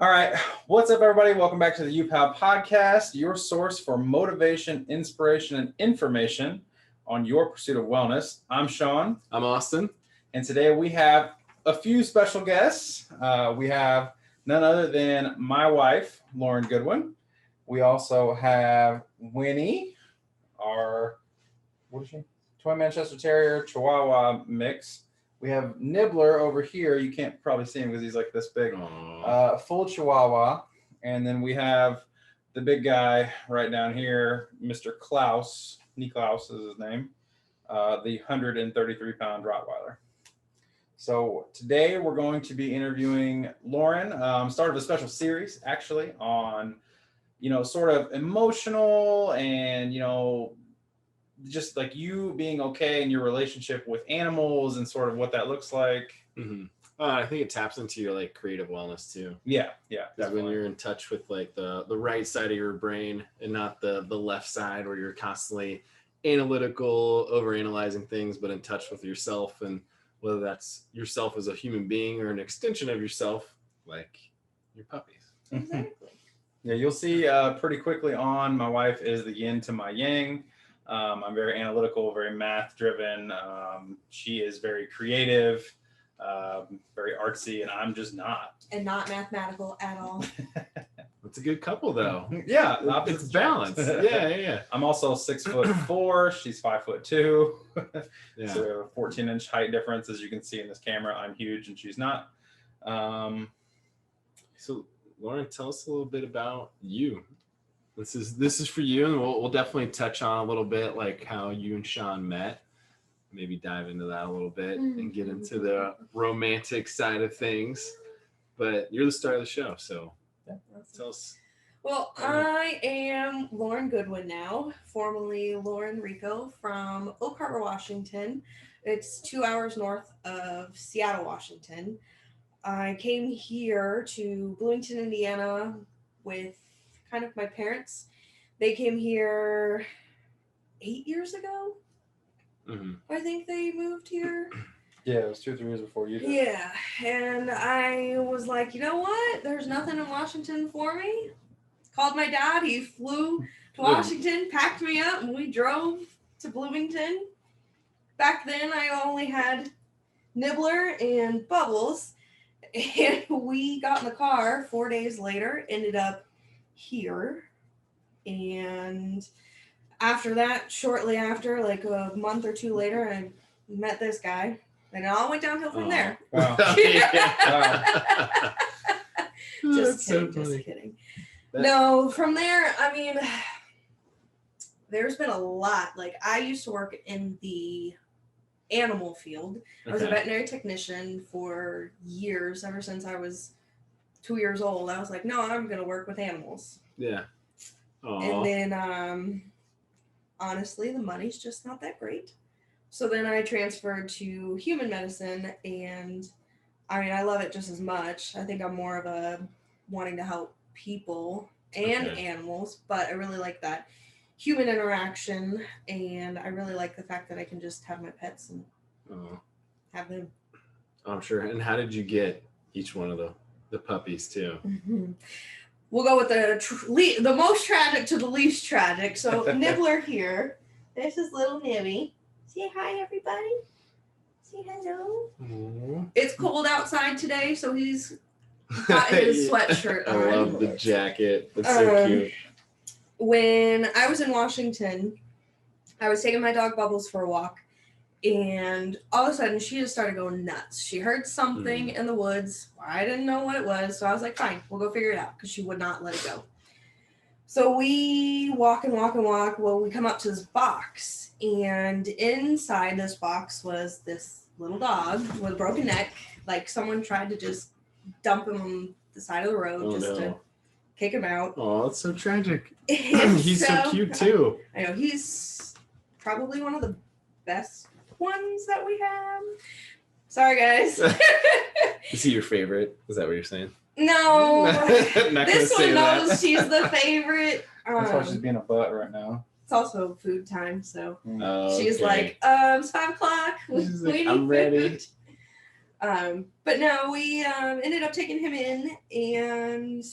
All right. What's up, everybody? Welcome back to the uPOW podcast, your source for motivation, inspiration, and information on your pursuit of wellness. I'm Shawn. I'm Austin. And today we have a few special guests. We have none other than my wife, Laurin Goodwin. We also have Winnie, our, what is she? Toy Manchester Terrier Chihuahua mix. We have Nibbler over here. You can't probably see him because he's like this big. Full Chihuahua. And then we have the big guy right down here, Mr. Klaus. Niklaus is his name. The 133-pound Rottweiler. So today we're going to be interviewing Laurin. Start of a special series, actually, on, sort of emotional and, just like you being okay in your relationship with animals and sort of what that looks like. Mm-hmm. I think it taps into your like creative wellness too. Yeah. When you're in touch with like the right side of your brain and not the left side where you're constantly analytical, overanalyzing things, but in touch with yourself, and whether that's yourself as a human being or an extension of yourself, like your puppies. Exactly. Yeah, you'll see pretty quickly on my wife is the yin to my yang. I'm very analytical, very math driven. She is very creative, very artsy, and I'm just not. And not mathematical at all. It's a good couple though. Yeah. It's balanced. Yeah. I'm also 6'4". She's 5'2". Yeah. So we have a 14-inch height difference, as you can see in this camera. I'm huge and she's not. So Laurin, tell us a little bit about you. This is for you, and we'll definitely touch on a little bit like how you and Shawn met. Maybe dive into that a little bit and get into the romantic side of things. But you're the star of the show, so tell us. Well, I am Laurin Goodwin now, formerly Laurin Rico from Oak Harbor, Washington. It's 2 hours north of Seattle, Washington. I came here to Bloomington, Indiana with kind of my parents. They came here 8 years ago. Mm-hmm. I think they moved here. Yeah, it was 2 or 3 years before you did. Yeah, and I was like, you know what? There's nothing in Washington for me. Called my dad. He flew to Washington, packed me up, and we drove to Bloomington. Back then, I only had Nibbler and Bubbles, and we got in the car 4 days later, ended up here, and after that, shortly after, like a month or two later, I met this guy, and it all went downhill from there. Wow. Wow. Just kidding. No, from there, I mean, there's been a lot. Like, I used to work in the animal field. I was a veterinary technician for years, ever since I was 2 years old. I was like, no, I'm going to work with animals. Yeah. Aww. And then, honestly, the money's just not that great. So then I transferred to human medicine, and I mean, I love it just as much. I think I'm more of a wanting to help people and animals, but I really like that human interaction, and I really like the fact that I can just have my pets and have them. I'm sure. And how did you get each one of the puppies too? Mm-hmm. We'll go with the most tragic to the least tragic. So Nibbler here. This is little Nibby. Say hi, everybody. Say hello. Aww. It's cold outside today, so he's got his sweatshirt on. I love the jacket. It's so cute. When I was in Washington, I was taking my dog Bubbles for a walk, and all of a sudden she just started going nuts. She heard something in the woods. I didn't know what it was, so I was like, fine, we'll go figure it out, because she would not let it go. So we walk and walk and walk. Well, we come up to this box, and inside this box was this little dog with a broken neck. Like, someone tried to just dump him on the side of the road to kick him out. Oh, it's so tragic. He's so cute too. I know, he's probably one of the best ones that we have. Sorry, guys. Is he your favorite? Is that what you're saying? No. This one knows that. She's the favorite. That's why she's being a butt right now. It's also food time, so Oh, she's like, it's 5 o'clock. We She's need like, I'm ready. food. But no, we ended up taking him in, and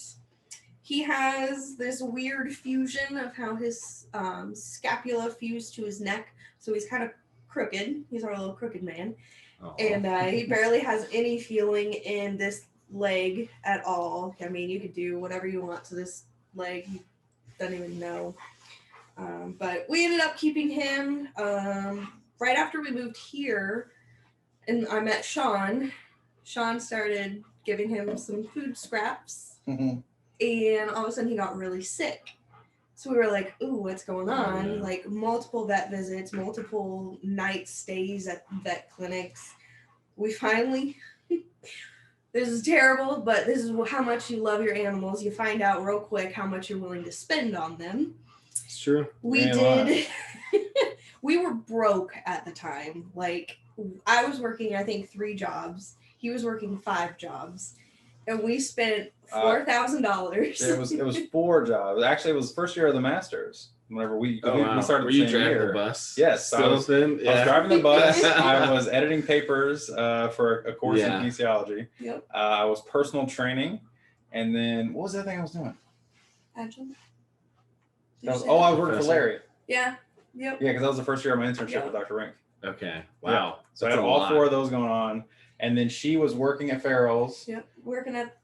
he has this weird fusion of how his scapula fused to his neck, so he's kind of crooked. He's our little crooked man, and he barely has any feeling in this leg at all. I mean, you could do whatever you want to this leg. He doesn't even know. But we ended up keeping him right after we moved here, and I met Shawn. Shawn started giving him some food scraps, and all of a sudden he got really sick. So we were like, ooh, what's going on? Yeah. Like multiple vet visits, multiple night stays at vet clinics. We finally, this is terrible, but this is how much you love your animals. You find out real quick how much you're willing to spend on them. It's true. We did. We were broke at the time. Like, I was working, I think, 3 jobs. He was working 5 jobs. And we spent $4,000. It was 4 jobs. Actually, it was the first year of the Masters. Whenever we started Were the you same driving year. the bus? Yes, I was driving the bus. I was editing papers for a course in kinesiology. Yep. I was personal training, and then what was the other thing I was doing? Adjunct. I was working for Larry. Yeah. Yep. Yeah, because that was the first year of my internship with Dr. Rink. Okay. Wow. So I had all 4 of those going on, and then she was working at Farrell's. Yep. Working at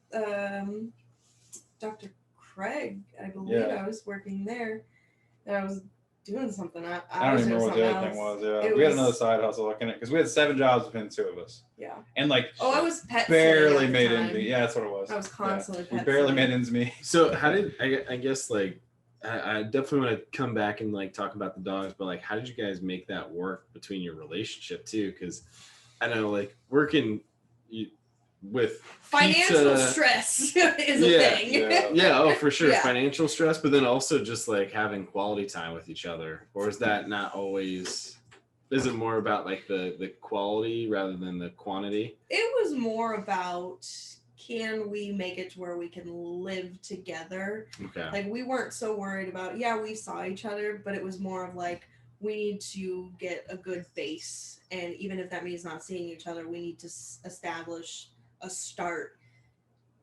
Dr. Craig, I believe. Yeah. I was working there, and I was doing something. I don't even remember what the other thing was. Yeah, we had another side hustle looking at because we had 7 jobs between the 2 of us. Yeah. And like, I was pet barely made ends meet. Yeah, that's what it was. I was constantly pet we barely sitting. made ends meet. So how did I guess like I definitely want to come back and like talk about the dogs, but like how did you guys make that work between your relationship too? Because I know like working with financial pizza, stress is a thing. Oh for sure, Yeah. financial stress, but then also just like having quality time with each other. Or is that not always? Is it more about like the quality rather than the quantity? It was more about, can we make it to where we can live together? Okay. Like, we weren't so worried about, we saw each other, but it was more of like, we need to get a good base. And even if that means not seeing each other, we need to establish a start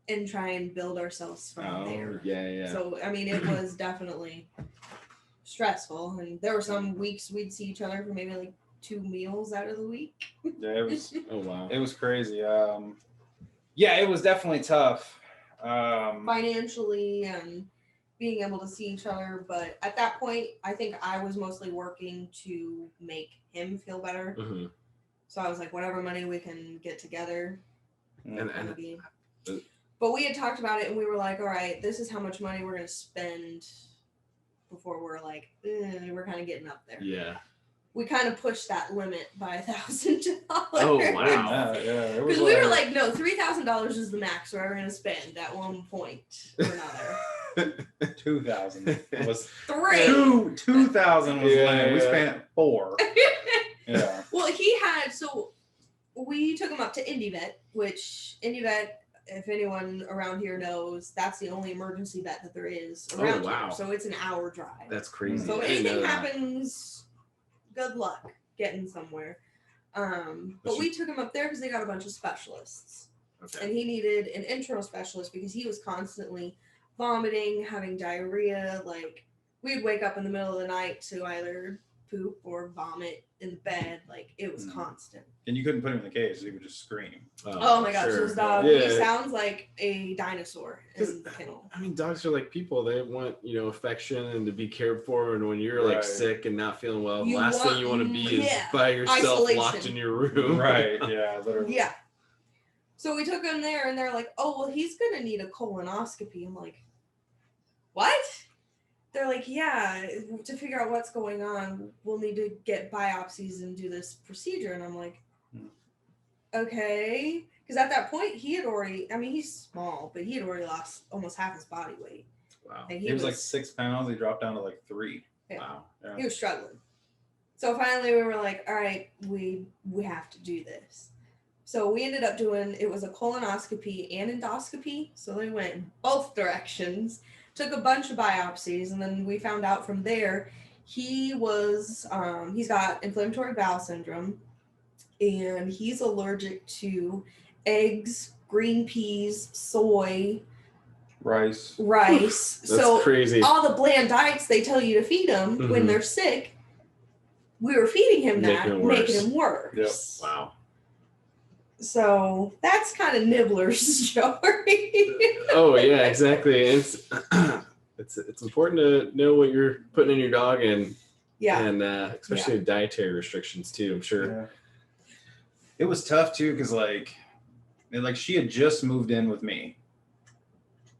and try and build ourselves from there. Yeah. So, I mean, it was definitely stressful. And there were some weeks we'd see each other for maybe like 2 meals out of the week. Yeah, it was. Oh, wow. It was crazy. Yeah, it was definitely tough. Financially and being able to see each other. But at that point, I think I was mostly working to make him feel better. Mm-hmm. So I was like, whatever money we can get together. And But we had talked about it and we were like, all right, this is how much money we're going to spend before we're like, we're kind of getting up there. yeah. We kind of pushed that limit by $1,000. Oh, wow. Yeah. Because we were like, no, $3,000 is the max we're ever going to spend at one point or another. 2,000 was 3. 2,000 was lame. We Yeah. spent 4. Yeah. Well, he had, so we took him up to IndyVet, which IndyVet, if anyone around here knows, that's the only emergency vet that there is around wow. here. So it's an hour drive. That's crazy. So I didn't know anything that. happens, good luck getting somewhere. But we took him up there because they got a bunch of specialists. Okay. And he needed an internal specialist because he was constantly vomiting, having diarrhea. Like, we'd wake up in the middle of the night to either poop or vomit in bed. Like, it was constant. And you couldn't put him in the cage, so he would just scream. Oh my gosh, sure. his dog, Yeah. he sounds like a dinosaur in the kennel. I mean, dogs are like people. They want, affection and to be cared for. And when you're like Right. sick and not feeling well, the You last want- thing you want to be is yeah, by yourself isolation. locked in your room. Right. Yeah. Literally. Yeah. So we took him there and they're like, oh, well, he's going to need a colonoscopy. I'm like, what? They're like, yeah, to figure out what's going on, we'll need to get biopsies and do this procedure. And I'm like, okay. Because at that point, he had already, I mean, he's small, but he had already lost almost half his body weight. Wow. And He was like 6 pounds. He dropped down to like 3. Yeah. Wow. Yeah. He was struggling. So finally we were like, all right, we have to do this. So we ended up doing, it was a colonoscopy and endoscopy. So they went in both directions, took a bunch of biopsies, and then we found out from there he was, he's got inflammatory bowel syndrome, and he's allergic to eggs, green peas, soy, Rice. rice. That's So crazy. all the bland diets they tell you to feed him when Mhm. they're sick, we were feeding him that, Making it making worse. him worse. Wow. So that's kind of Nibbler's story. Oh yeah, exactly. It's important to know what you're putting in your dog, and especially dietary restrictions too. I'm sure. Yeah. It was tough too because like she had just moved in with me,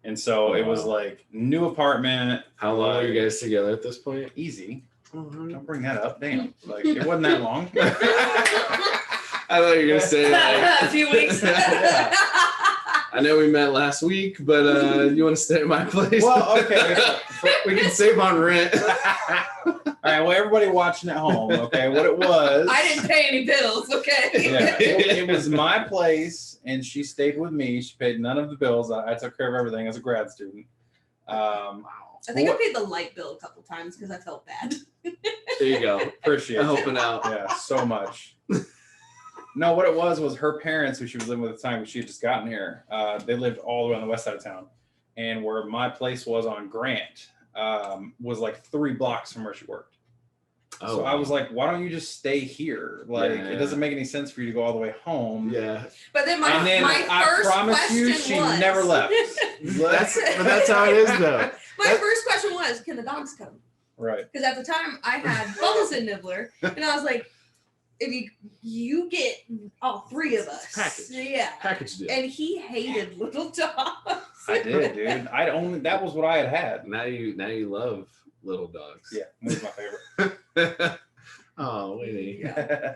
and so it was like new apartment. How long are you guys together at this point? Easy. Don't bring that up. Damn. Like it wasn't that long. I thought you were gonna say like a few weeks. Yeah. I know we met last week, but you want to stay at my place? Well, okay. We can save on rent. All right. Well, everybody watching at home, okay, what it was. I didn't pay any bills, okay? Yeah, it was my place, and she stayed with me. She paid none of the bills. I took care of everything as a grad student. I think I paid the light bill a couple times because I felt bad. There you go. Appreciate it. Helping out. Yeah, so much. No, what it was her parents, who she was living with at the time, when she had just gotten here, they lived all the way on the west side of town. And where my place was on Grant was like 3 blocks from where she worked. Oh, so I was like, why don't you just stay here? Like, Yeah. it doesn't make any sense for you to go all the way home. Yeah. But then my I first promise question you, she was, never left. But that's how it is, though. My first question was, can the dogs come? Right. Because at the time I had Bubbles and Nibbler, and I was like, if you get all 3 of us, Package. yeah. Package deal. And he hated little dogs. I did, dude. That was what I had. Now you love little dogs. Yeah, Winnie's my favorite. Oh, Winnie. Yeah.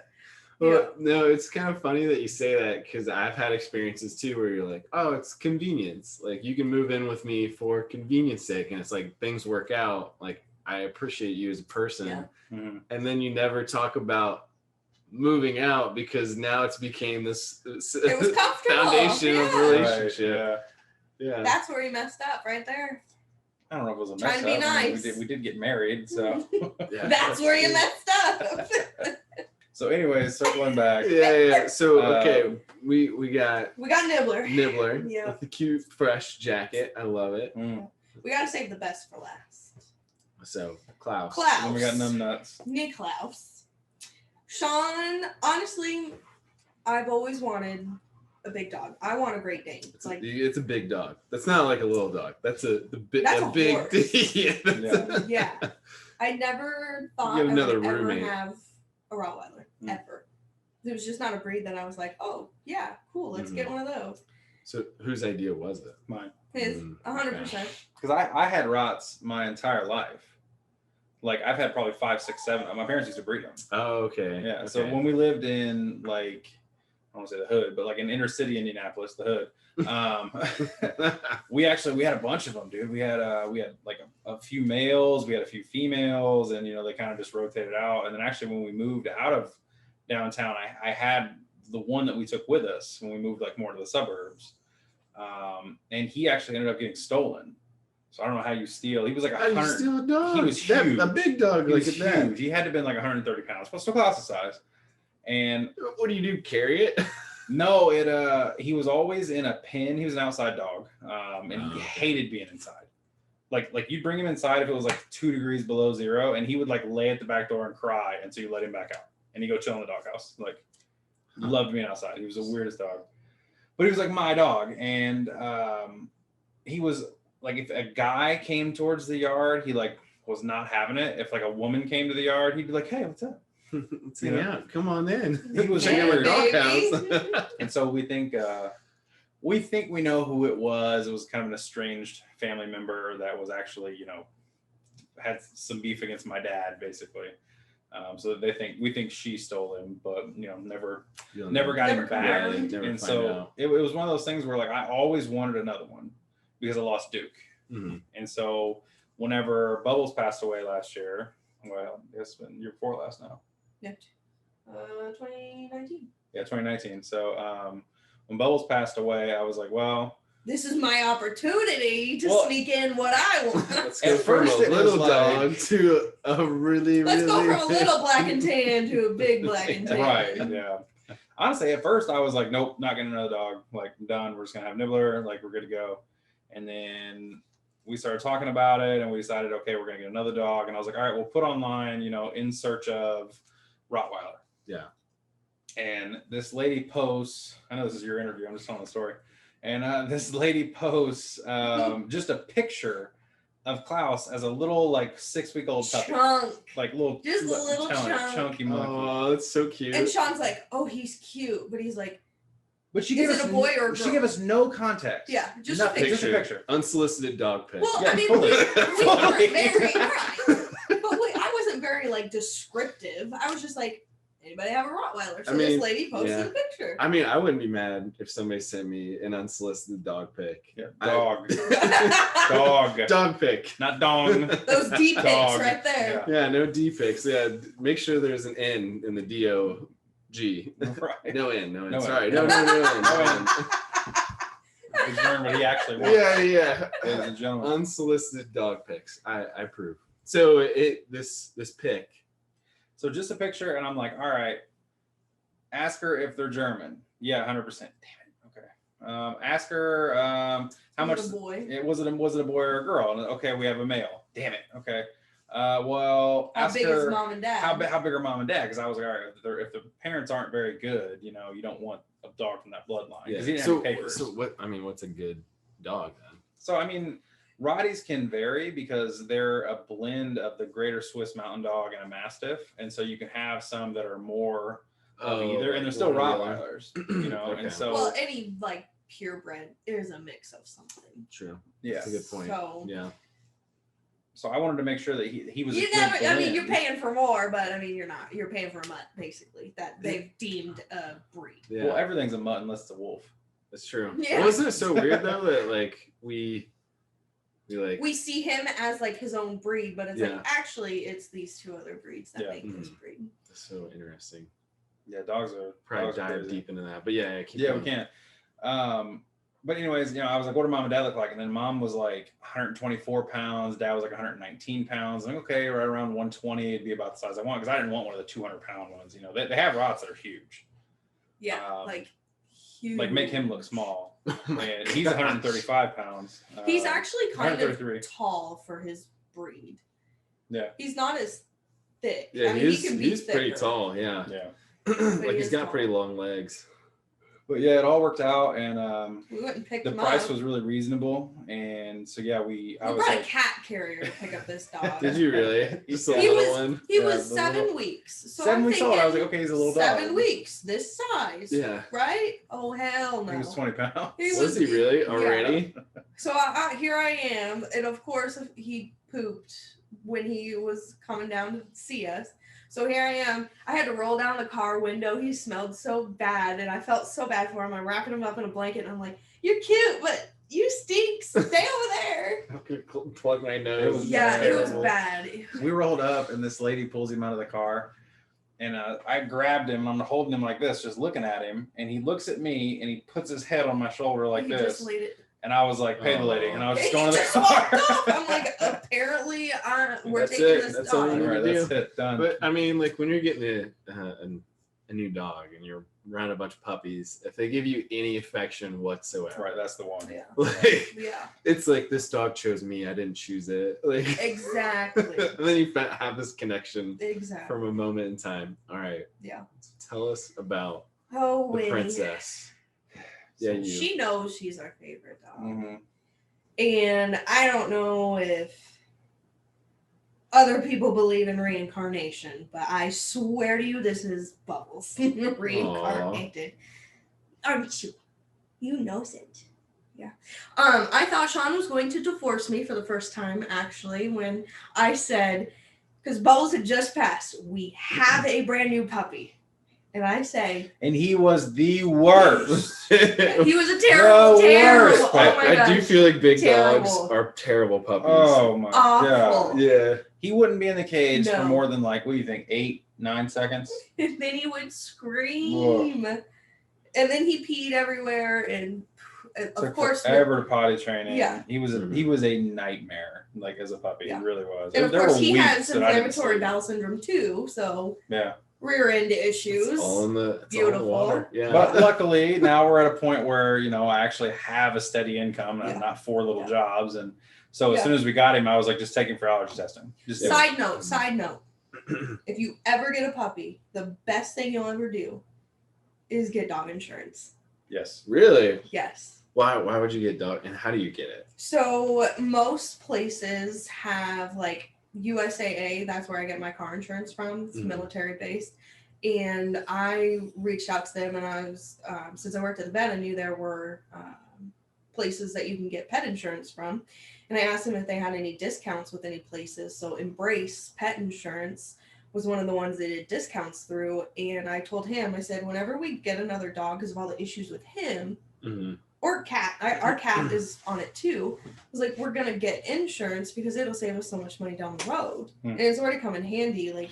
Well, no, it's kind of funny that you say that because I've had experiences too where you're like, oh, it's convenience. Like you can move in with me for convenience sake, and it's like things work out. Like I appreciate you as a person, Mhm. and then you never talk about moving out because now it's became this It was comfortable. foundation of Yeah. relationship. Right, yeah. Yeah. That's where he messed up right there. I don't know if it was a Trying mess to be up. I mean, nice. we did get married, so. Yeah. That's where you messed up. So, anyways, circling back. Yeah. So okay, Um, we got We got Nibbler. Nibbler Yeah. with the cute fresh jacket. I love it. Mm. We gotta save the best for last. So Klaus. Klaus. Then we got numb nuts. Niklaus. Shawn, honestly, I've always wanted a big dog. I want a Great Dane. It's, Like, it's a big dog. That's not like a little dog. That's a big That's a yeah, Yeah. yeah. I never thought Get I another would ever roommate. have a Rottweiler, ever. It was just not a breed that I was like, oh, yeah, cool, let's get one of those. So whose idea was it? Mine. His, Mm, 100%. Because I had Rots my entire life. Like, I've had probably 5, 6, 7. My parents used to breed them. Oh, okay. Yeah. Okay. So when we lived in, like, I don't want to say the hood, but like in inner city Indianapolis, the hood, we had a bunch of them, dude. We had like a few males, we had a few females, and they kind of just rotated out. And then actually when we moved out of downtown, I had the one that we took with us when we moved like more to the suburbs, and he actually ended up getting stolen. So I don't know how you steal. He was like How do you 100. steal a dog? He was huge. A big dog He like was that. huge. He had to have been like 130 pounds, but still Klaus' size. And What do you do? Carry it? no, he was always in a pen. He was an outside dog, and he hated being inside. Like you'd bring him inside if it was like 2 degrees below 0, and he would like lay at the back door and cry until you let him back out, and he'd go chill in the doghouse. Like, loved being outside. He was the weirdest dog, but he was like my dog, and he was like, if a guy came towards the yard, he like was not having it. If like a woman came to the yard, he'd be like, "Hey, what's up?" Let's hang out. Come on in. He was Check out my baby. doghouse. And so we think we know who it was. It was kind of an estranged family member that was actually, had some beef against my dad, basically. So we think she stole him, but never got him back. Never And find so out. it was one of those things where like I always wanted another one because I lost Duke. Mhm. And so whenever Bubbles passed away last year, well, it's been year before last now. Yeah. 2019. Yeah, 2019. So when Bubbles passed away, I was like, well, This is my opportunity to sneak in what I want. Let's At go from first a it was little like- dog to a really, Let's really go from a little black and tan to a big black and tan. right, yeah. honestly, at first I was like, nope, not getting another dog. Like, I'm done. We're just gonna have Nibbler. Like, we're good to go. And then we started talking about it, and we decided, okay, we're gonna get another dog. And I was like, all right, we'll put online, in search of Rottweiler. Yeah. And this lady posts. I know this is your interview. I'm just telling the story. And this lady posts just a picture of Klaus as a little 6-week-old puppy, Chunk. like little, Just a little chunky monkey. Oh, that's so cute. And Shawn's like, oh, he's cute, but he's like, But she is gave it us a boy or a she girl? gave us no context. Yeah, just Nothing, a picture. just a picture. Unsolicited dog pic. Well, Yeah, I mean, fully. we weren't Fully. very right. But I wasn't very descriptive. I was just like, anybody have a Rottweiler? So this lady posted a picture. I mean, I wouldn't be mad if somebody sent me an unsolicited dog pic. Yeah, dog. Dog. Dog pic. Not dong. Those D pics Dog. right there. Yeah, no D pics. Yeah, make sure there's an N in the D-O-G. Right. No N. No Sorry. N. No N. No He's learned what he actually wants. Yeah. Ladies and gentlemen. Unsolicited dog pics. I approve. So this pic. So just a picture, and I'm like, all right. Ask her if they're German. Yeah, 100%. Damn it. Okay. Ask her how much. A boy. Was it a boy or a girl? And, okay, we have a male. Damn it. Okay. Well, How ask big her is mom and dad? how big are mom and dad? Because I was like, all right, if the parents aren't very good, you don't want a dog from that bloodline. Yeah. He didn't have papers. So what? I mean, what's a good dog then? So I mean, Rotties can vary because they're a blend of the Greater Swiss Mountain Dog and a Mastiff, and so you can have some that are more of either, and they're still Rottweilers, Okay. And so Well, any purebred is a mix of something. True. yeah. That's a good point. So Yeah. So I wanted to make sure that he was. you a good never. I mean, blend. you're paying for more, but I mean, you're not. You're paying for a mutt, basically, that they've deemed a breed. Yeah. Well, everything's a mutt unless it's a wolf. That's true. Yeah. Wasn't it so weird though that we We see him as his own breed, but it's Yeah. actually it's these two other breeds that Yeah. make this breed. That's so interesting. Yeah, dogs are Probably dogs are dive crazy. deep into that, but yeah, keep Yeah, going. we can. But anyways, I was like, what do mom and dad look like? And then mom was like 124 pounds. Dad was like 119 pounds. I'm like, okay, right around 120 would be about the size I want. Because I didn't want one of the 200-pound ones. They have rots that are huge. Yeah, huge. Like make him look small. And he's 135 pounds. He's actually kind of 133. tall for his breed. Yeah. He's not as thick. Yeah, I mean, he's he can be pretty thicker. tall. Yeah. Yeah. he He's is got tall. pretty long legs. But yeah, it all worked out, and We went and picked the him price up. was really reasonable. And so yeah, I We was brought a like, cat carrier to pick up this dog. Did you really? Just a He little was- one. He Yeah, was the 7 little- weeks. So 7 I'm weeks old. I was thinking, like, okay, he's a little 7 dog. weeks, this size. Yeah. Right? Oh hell no. He was 20 pounds. Was he really Yeah. already? So here I am, and of course he pooped when he was coming down to see us. So here I am. I had to roll down the car window. He smelled so bad, and I felt so bad for him. I'm wrapping him up in a blanket, and I'm like, "You're cute, but you stink. Stay over there." I could plug my It nose. was Yeah, it was terrible. bad. We rolled up, and this lady pulls him out of the car, and I grabbed him. I'm holding him like this, just looking at him, and he looks at me, and he puts his head on my shoulder like He this, just laid it. and I was like, "Pay the lady," and I was just He going to the just walked car. off. I'm like, apparently, we're That's taking it. this That's all dog. you All right, need to that's do. it. Done. But I mean, when you're getting a new dog and you're around a bunch of puppies, if they give you any affection whatsoever, right, that's the one. Yeah. like it's like this dog chose me. I didn't choose it. Like Exactly. and then you have this connection Exactly. from a moment in time. All right. Yeah. So tell us about Oh, the Winnie. princess. Yeah, you. She knows she's our favorite dog. Mhm. And I don't know if other people believe in reincarnation, but I swear to you, this is Bubbles. Reincarnated. Aren't you? You knows it. Yeah. I thought Shawn was going to divorce me for the first time, actually, when I said, because Bubbles had just passed, we have a brand new puppy. And I say, And he was the worst. he was a terrible, The terrible. worst. Oh my I do gosh. feel like big Terrible. dogs are terrible puppies. Oh my Awful. god. Yeah. He wouldn't be in the cage for No. more than what do you think, 8-9 seconds? And then he would scream. And then he peed everywhere. And of Took course, forever to potty train him. Yeah. He was a nightmare, as a puppy. Yeah. He really was. and of There course were he weeks has that I didn't inflammatory sleep. bowel syndrome too. So Yeah. rear end issues. It's all in the Beautiful. water. Yeah. But luckily, now we're at a point where, you know, I actually have a steady income and I'm not 4 little jobs. And so as soon as we got him, I was like, just take him for allergy testing. Just Side note. If you ever get a puppy, the best thing you'll ever do is get dog insurance. Yes. Really? Yes. Why would you get dog, and how do you get it? So most places have like USAA, that's where I get my car insurance from. It's military based. And I reached out to them, and I was, since I worked at the vet, I knew there were places that you can get pet insurance from. And I asked them if they had any discounts with any places. So Embrace Pet Insurance was one of the ones they did discounts through. And I told him, I said, whenever we get another dog, because of all the issues with him, or cat, our cat is on it too. I was like, we're going to get insurance because it'll save us so much money down the road. And it's already come in handy. Like,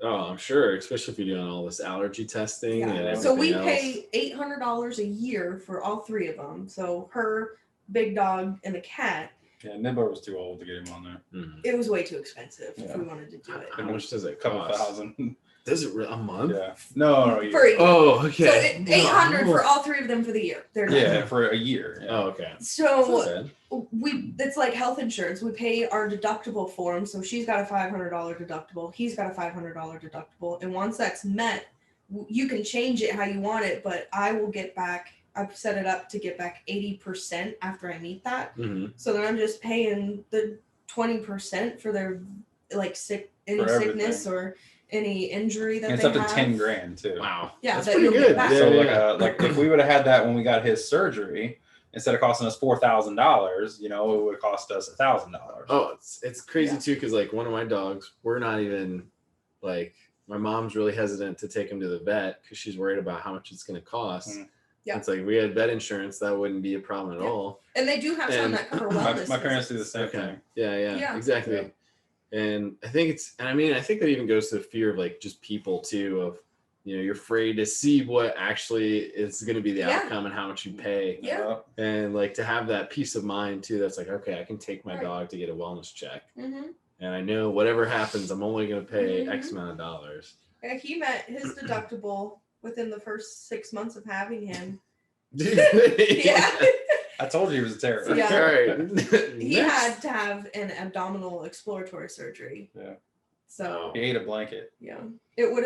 oh, I'm sure, especially if you're doing all this allergy testing. yeah. And So we everything pay $800 a year for all 3 of them. So her, big dog, and the cat. Yeah, Nibbler was too old to get him on there. It was way too expensive if we wanted to do it. How much does it A couple cost? thousand. Does it a month? Yeah. No. For a year. Oh, okay. So 800 for all 3 of them for the year. They're done. Yeah, for a year. Yeah. Oh, okay. So it's like health insurance. We pay our deductible for them. So she's got a $500 deductible. He's got a $500 deductible. And once that's met, you can change it how you want it. But I will get back. I've set it up to get back 80% after I meet that. So then I'm just paying the 20% for their like any sickness or any injury that And it's they up to have. 10 grand too. Wow. Yeah, that's that pretty you'll get good. back. So Yeah, like if we would have had that when we got his surgery, instead of costing us $4,000, you know, it would have cost us $1,000. Oh, it's crazy too, because like one of my dogs, we're not even like, my mom's really hesitant to take him to the vet because she's worried about how much it's going to cost. Yeah. It's like we had vet insurance, that wouldn't be a problem at all. And they do have some that cover wellness. My parents do the same Okay. thing. Yeah, exactly. And I think I think that even goes to the fear of like just people too, of, you know, you're afraid to see what actually is going to be the outcome and how much you pay. Yeah. And like to have that peace of mind too, that's like, okay, I can take my dog to get a wellness check. And I know whatever happens, I'm only going to pay X amount of dollars. Yeah, he met his deductible within the first 6 months of having him. Yeah. I told you he was a terrorist. Yeah. All right. He had to have an abdominal exploratory surgery. Yeah. So He ate a blanket. yeah, it would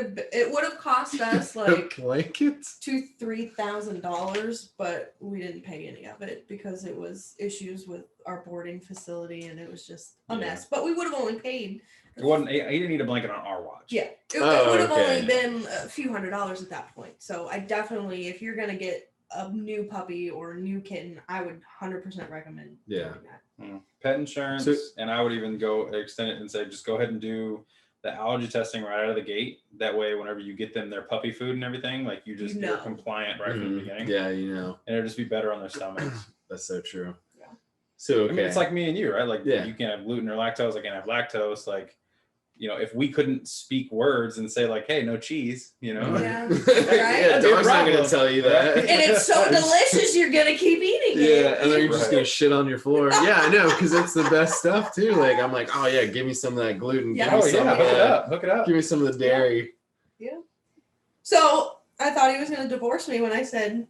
have cost us like blankets. $2,000-$3,000, but we didn't pay any of it because it was issues with our boarding facility and it was just a mess. But we would have only paid. It wasn't. He didn't eat a blanket on our watch. Yeah, it would have only been a few $100s at that point. So I definitely, if you're gonna get a new puppy or a new kitten, I would 100% recommend doing that. Pet insurance, and I would even go extend it and say, just go ahead and do the allergy testing right out of the gate. That way, whenever you get them their puppy food and everything, like you're compliant right from the beginning. Yeah, you know, and it'll just be better on their stomachs. That's so true. Yeah. So I mean, it's like me and you, right? Like you can't have gluten or lactose. I can't have lactose. Like, you know, if we couldn't speak words and say like, "Hey, no cheese," you know, Yeah, yeah, dog's not gonna tell you that. And it's so delicious, you're gonna keep eating it. Yeah, and then you're just gonna shit on your floor. Yeah, I know, because it's the best stuff too. Like I'm like, oh yeah, give me some of that gluten. Yeah. Give me some of that. Hook it up. Give me some of the dairy. Yeah. So I thought he was gonna divorce me when I said,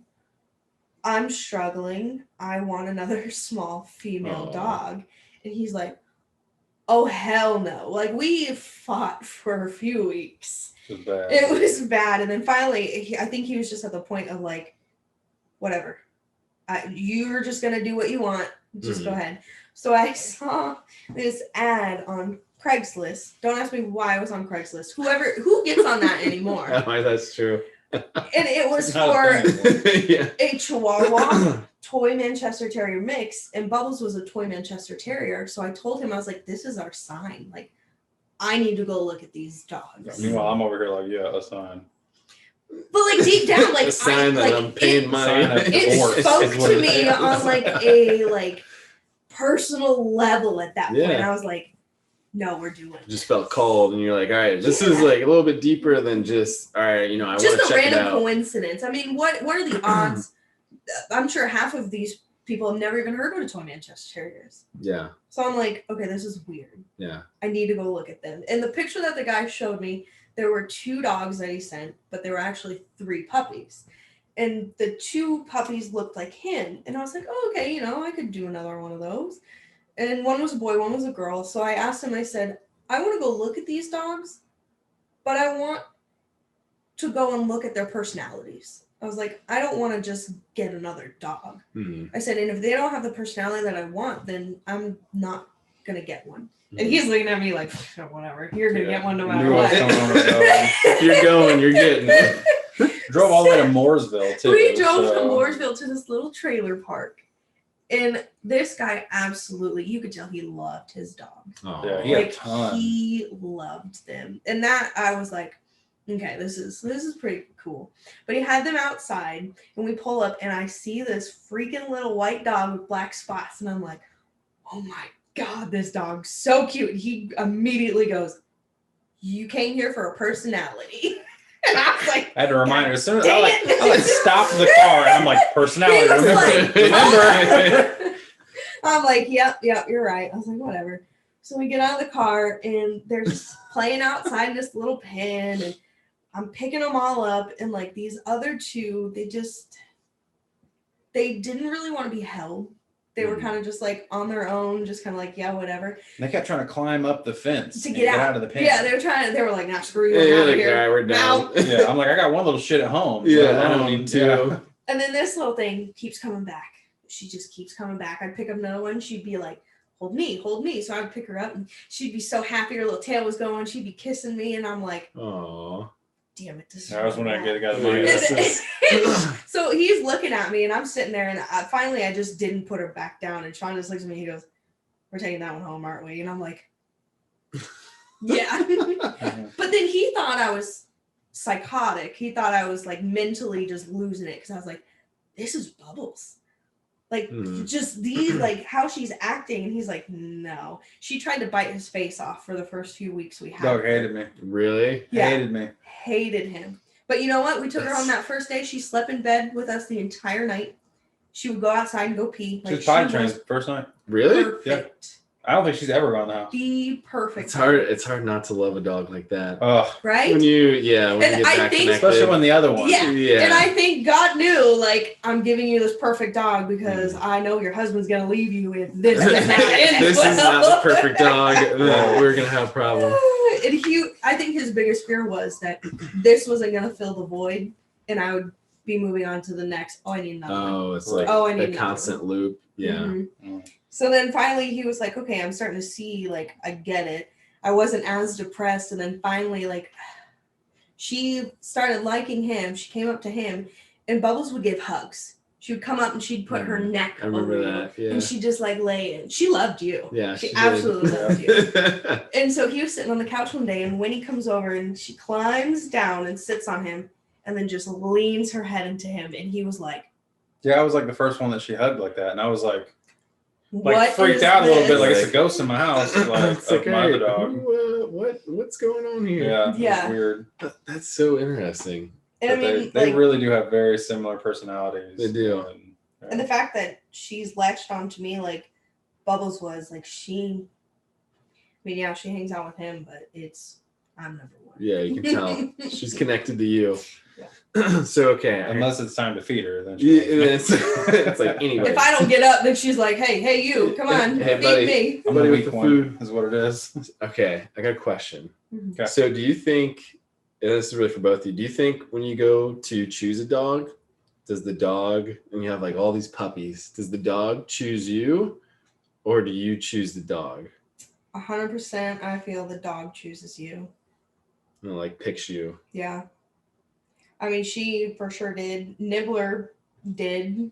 I'm struggling. I want another small female dog. And he's like, oh, hell no. Like, we fought for a few weeks. It was bad. And then finally, I think he was just at the point of like, whatever. You're just going to do what you want. Just go ahead. So I saw this ad on Craigslist. Don't ask me why I was on Craigslist. Who gets on that anymore? Oh, that's true. And it was for a Chihuahua toy Manchester Terrier mix, and Bubbles was a toy Manchester Terrier. So I told him, I was like, this is our sign. Like, I need to go look at these dogs. Meanwhile, I'm over here like, yeah, a sign. But like deep down, like a sign that I'm paying money. It spoke to me on like a personal level at that point. I was like, no, we're doing it. Just felt cold, and you're like, all right, this is like a little bit deeper than just, all right, you know, I want to check it out. Just a random coincidence. I mean, what are the odds? I'm sure half of these people have never even heard what a toy Manchester Terrier is. Yeah. So I'm like, okay, this is weird. Yeah. I need to go look at them. And the picture that the guy showed me, there were 2 dogs that he sent, but there were actually 3 puppies. And the 2 puppies looked like him. And I was like, oh, okay, you know, I could do another one of those. And one was a boy, one was a girl. So I asked him, I said, I want to go look at these dogs, but I want to go and look at their personalities. I was like, I don't want to just get another dog. I said, and if they don't have the personality that I want, then I'm not going to get one. And he's looking at me like, oh, whatever. You're going to get one no matter what. If you're going, you're getting it. Drove all the way to Mooresville, too. We drove from Mooresville to this little trailer park. And this guy absolutely, you could tell he loved his dogs. Oh. Yeah, he had a Like, ton. he loved them. And that, I was like, okay, this is pretty cool. But he had them outside, and we pull up, and I see this freaking little white dog with black spots, and I'm like, oh my God, this dog's so cute. He immediately goes, you came here for a personality. And I was like, I had to remind her as soon as dang I like stopped the car, and I'm like, personality. He was Remember? like, Remember? I'm like, yep, you're right. I was like, whatever. So we get out of the car, and they're just playing outside in this little pen, and I'm picking them all up, and like these other 2, they didn't really want to be held. They were kind of just like on their own, just kind of like, yeah, whatever. They kept trying to climb up the fence To get out of the pen. Yeah, they were like, nah, screw you. Yeah, I'm out like, of here. all right, we're done. Out. Yeah, I'm like, I got one little shit at home. Yeah, I don't need 2. Yeah. And then this little thing keeps coming back. She just keeps coming back. I'd pick up another one. She'd be like, hold me, hold me. So I'd pick her up, and she'd be so happy. Her little tail was going. She'd be kissing me, and I'm like, Aw. damn it. This is That was when I really got bad. the So he's looking at me, and I'm sitting there, and finally I just didn't put her back down. And Shawn just looks at me, he goes, we're taking that one home, aren't we? And I'm like, yeah. But then he thought I was psychotic. He thought I was like mentally just losing it, because I was like, this is Bubbles. Like, just these, like, how she's acting. And he's like, no. She tried to bite his face off for the first few weeks we had. Dog hated me. Really? Yeah. Hated me. Hated him. But you know what? We took her home that first day. She slept in bed with us the entire night. She would go outside and go pee. She was potty trained first night. Really? Perfect. I don't think she's ever gone now. The perfect. It's hard not to love a dog like that. Oh, Right? When you get And that I think- connected. especially when the other one. Yeah. Yeah. And I think God knew, like, I'm giving you this perfect dog because I know your husband's going to leave you if this is not in. This is not the perfect dog. We're gonna have problems. And I think his biggest fear was that this wasn't going to fill the void, and I would be moving on to the next. Oh, I need another one. Oh, it's like I need a another constant loop. Yeah. Mhm. Mm. So then finally he was like, okay, I'm starting to see, like, I get it. I wasn't as depressed. And then finally, like, she started liking him. She came up to him, and Bubbles would give hugs. She would come up and she'd put her neck I remember over that. you, Yeah. and she'd just like lay in. She loved you. Yeah. She did. absolutely loved you. And so he was sitting on the couch one day, and Winnie comes over and she climbs down and sits on him, and then just leans her head into him. And he was like, Yeah, I was like the first one that she hugged like that, and I was like what freaked is out a little bit, this? like it's a ghost in my house, like It's of my hey, other dog. what's going on here? Yeah, it was Yeah. weird. That's so interesting. And I But mean, they like, really do have very similar personalities. They do. and the fact that she's latched on to me like Bubbles was, like, she hangs out with him, but I'm number one. Yeah, you can tell she's connected to you. Yeah. So okay, Unless it's time to feed her, then yeah, she it's like anyway. If I don't get up, then she's like, hey, you, come on, Hey, feed buddy. me. I'm the Buddy with weak the one, food. is what it is. Okay, I got a question. Okay. So do you think, and this is really for both of you, do you think when you go to choose a dog, does the dog, and you have like all these puppies, does the dog choose you or do you choose the dog? 100%, I feel the dog chooses you. And like picks you. Yeah. I mean, she for sure did. Nibbler did.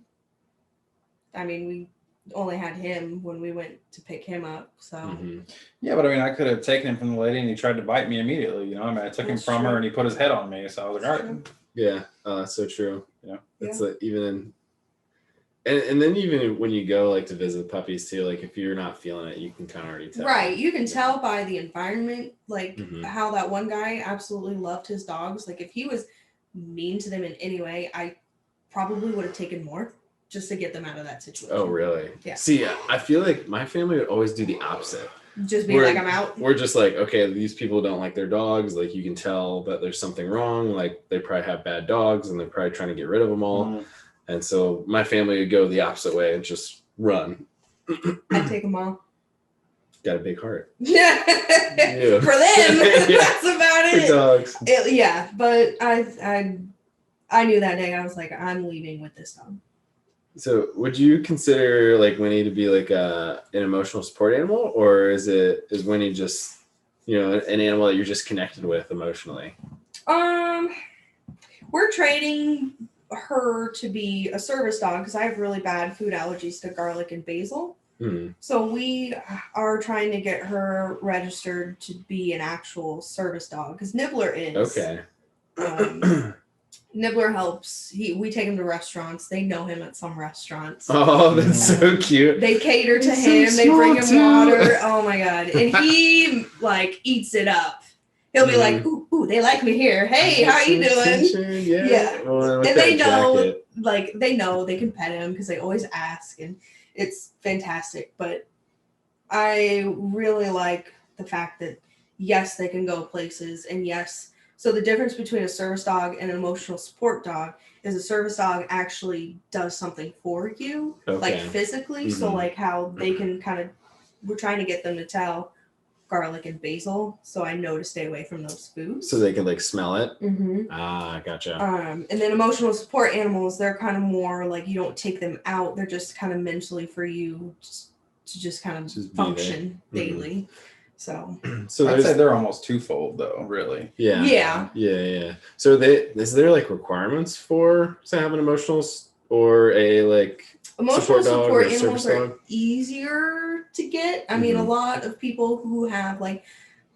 I mean, we only had him when we went to pick him up. So, Mhm. Yeah, but I mean, I could have taken him from the lady, and he tried to bite me immediately. You know, I mean, I took him That's from true. her, and he put his head on me. So I was like, all right. Yeah, that's so true. Yeah. It's like even and then even when you go like to visit the puppies too, like if you're not feeling it, you can kind of already tell. right. You can tell by the environment, like Mhm. how that one guy absolutely loved his dogs. Like, if he was mean to them in any way, I probably would have taken more just to get them out of that situation. Oh, really? Yeah. See, I feel like my family would always do the opposite. Just being like, I'm out. We're just like, okay, these people don't like their dogs. Like you can tell that there's something wrong. Like they probably have bad dogs and they're probably trying to get rid of them all. Mm. And so my family would go the opposite way and just run. I'd take them all. Got a big heart. Yeah. Yeah. For them, Yeah. that's about For it. dogs. Yeah, but I knew that day. I was like, I'm leaving with this dog. So would you consider like Winnie to be like an emotional support animal, or is Winnie just, you know, an animal that you're just connected with emotionally? We're training her to be a service dog because I have really bad food allergies to garlic and basil. So we are trying to get her registered to be an actual service dog because Nibbler is. Okay. Nibbler helps. We take him to restaurants. They know him at some restaurants. Oh, that's so cute. They cater to He's him. so They bring small, him too. water. Oh my god! And he like eats it up. He'll be like, "Ooh, they like me here. Hey, how you doing?" Yeah. Well, with And they that know, jacket. like they know they can pet him because they always ask, and it's fantastic. But I really like the fact that yes, they can go places, and yes. So the difference between a service dog and an emotional support dog is a service dog actually does something for you, like physically. So like how they can kind of, we're trying to get them to tell garlic and basil. So I know to stay away from those foods. So they can like smell it. Mm-hmm. Ah, gotcha. And then emotional support animals, they're kind of more like you don't take them out. They're just kind of mentally for you to just kind of Just function daily. So I'd say they're almost twofold though, really. Yeah. So is there like requirements for say have an emotional or a like emotional support dog animals are dog? Easier to get. I mean, a lot of people who have like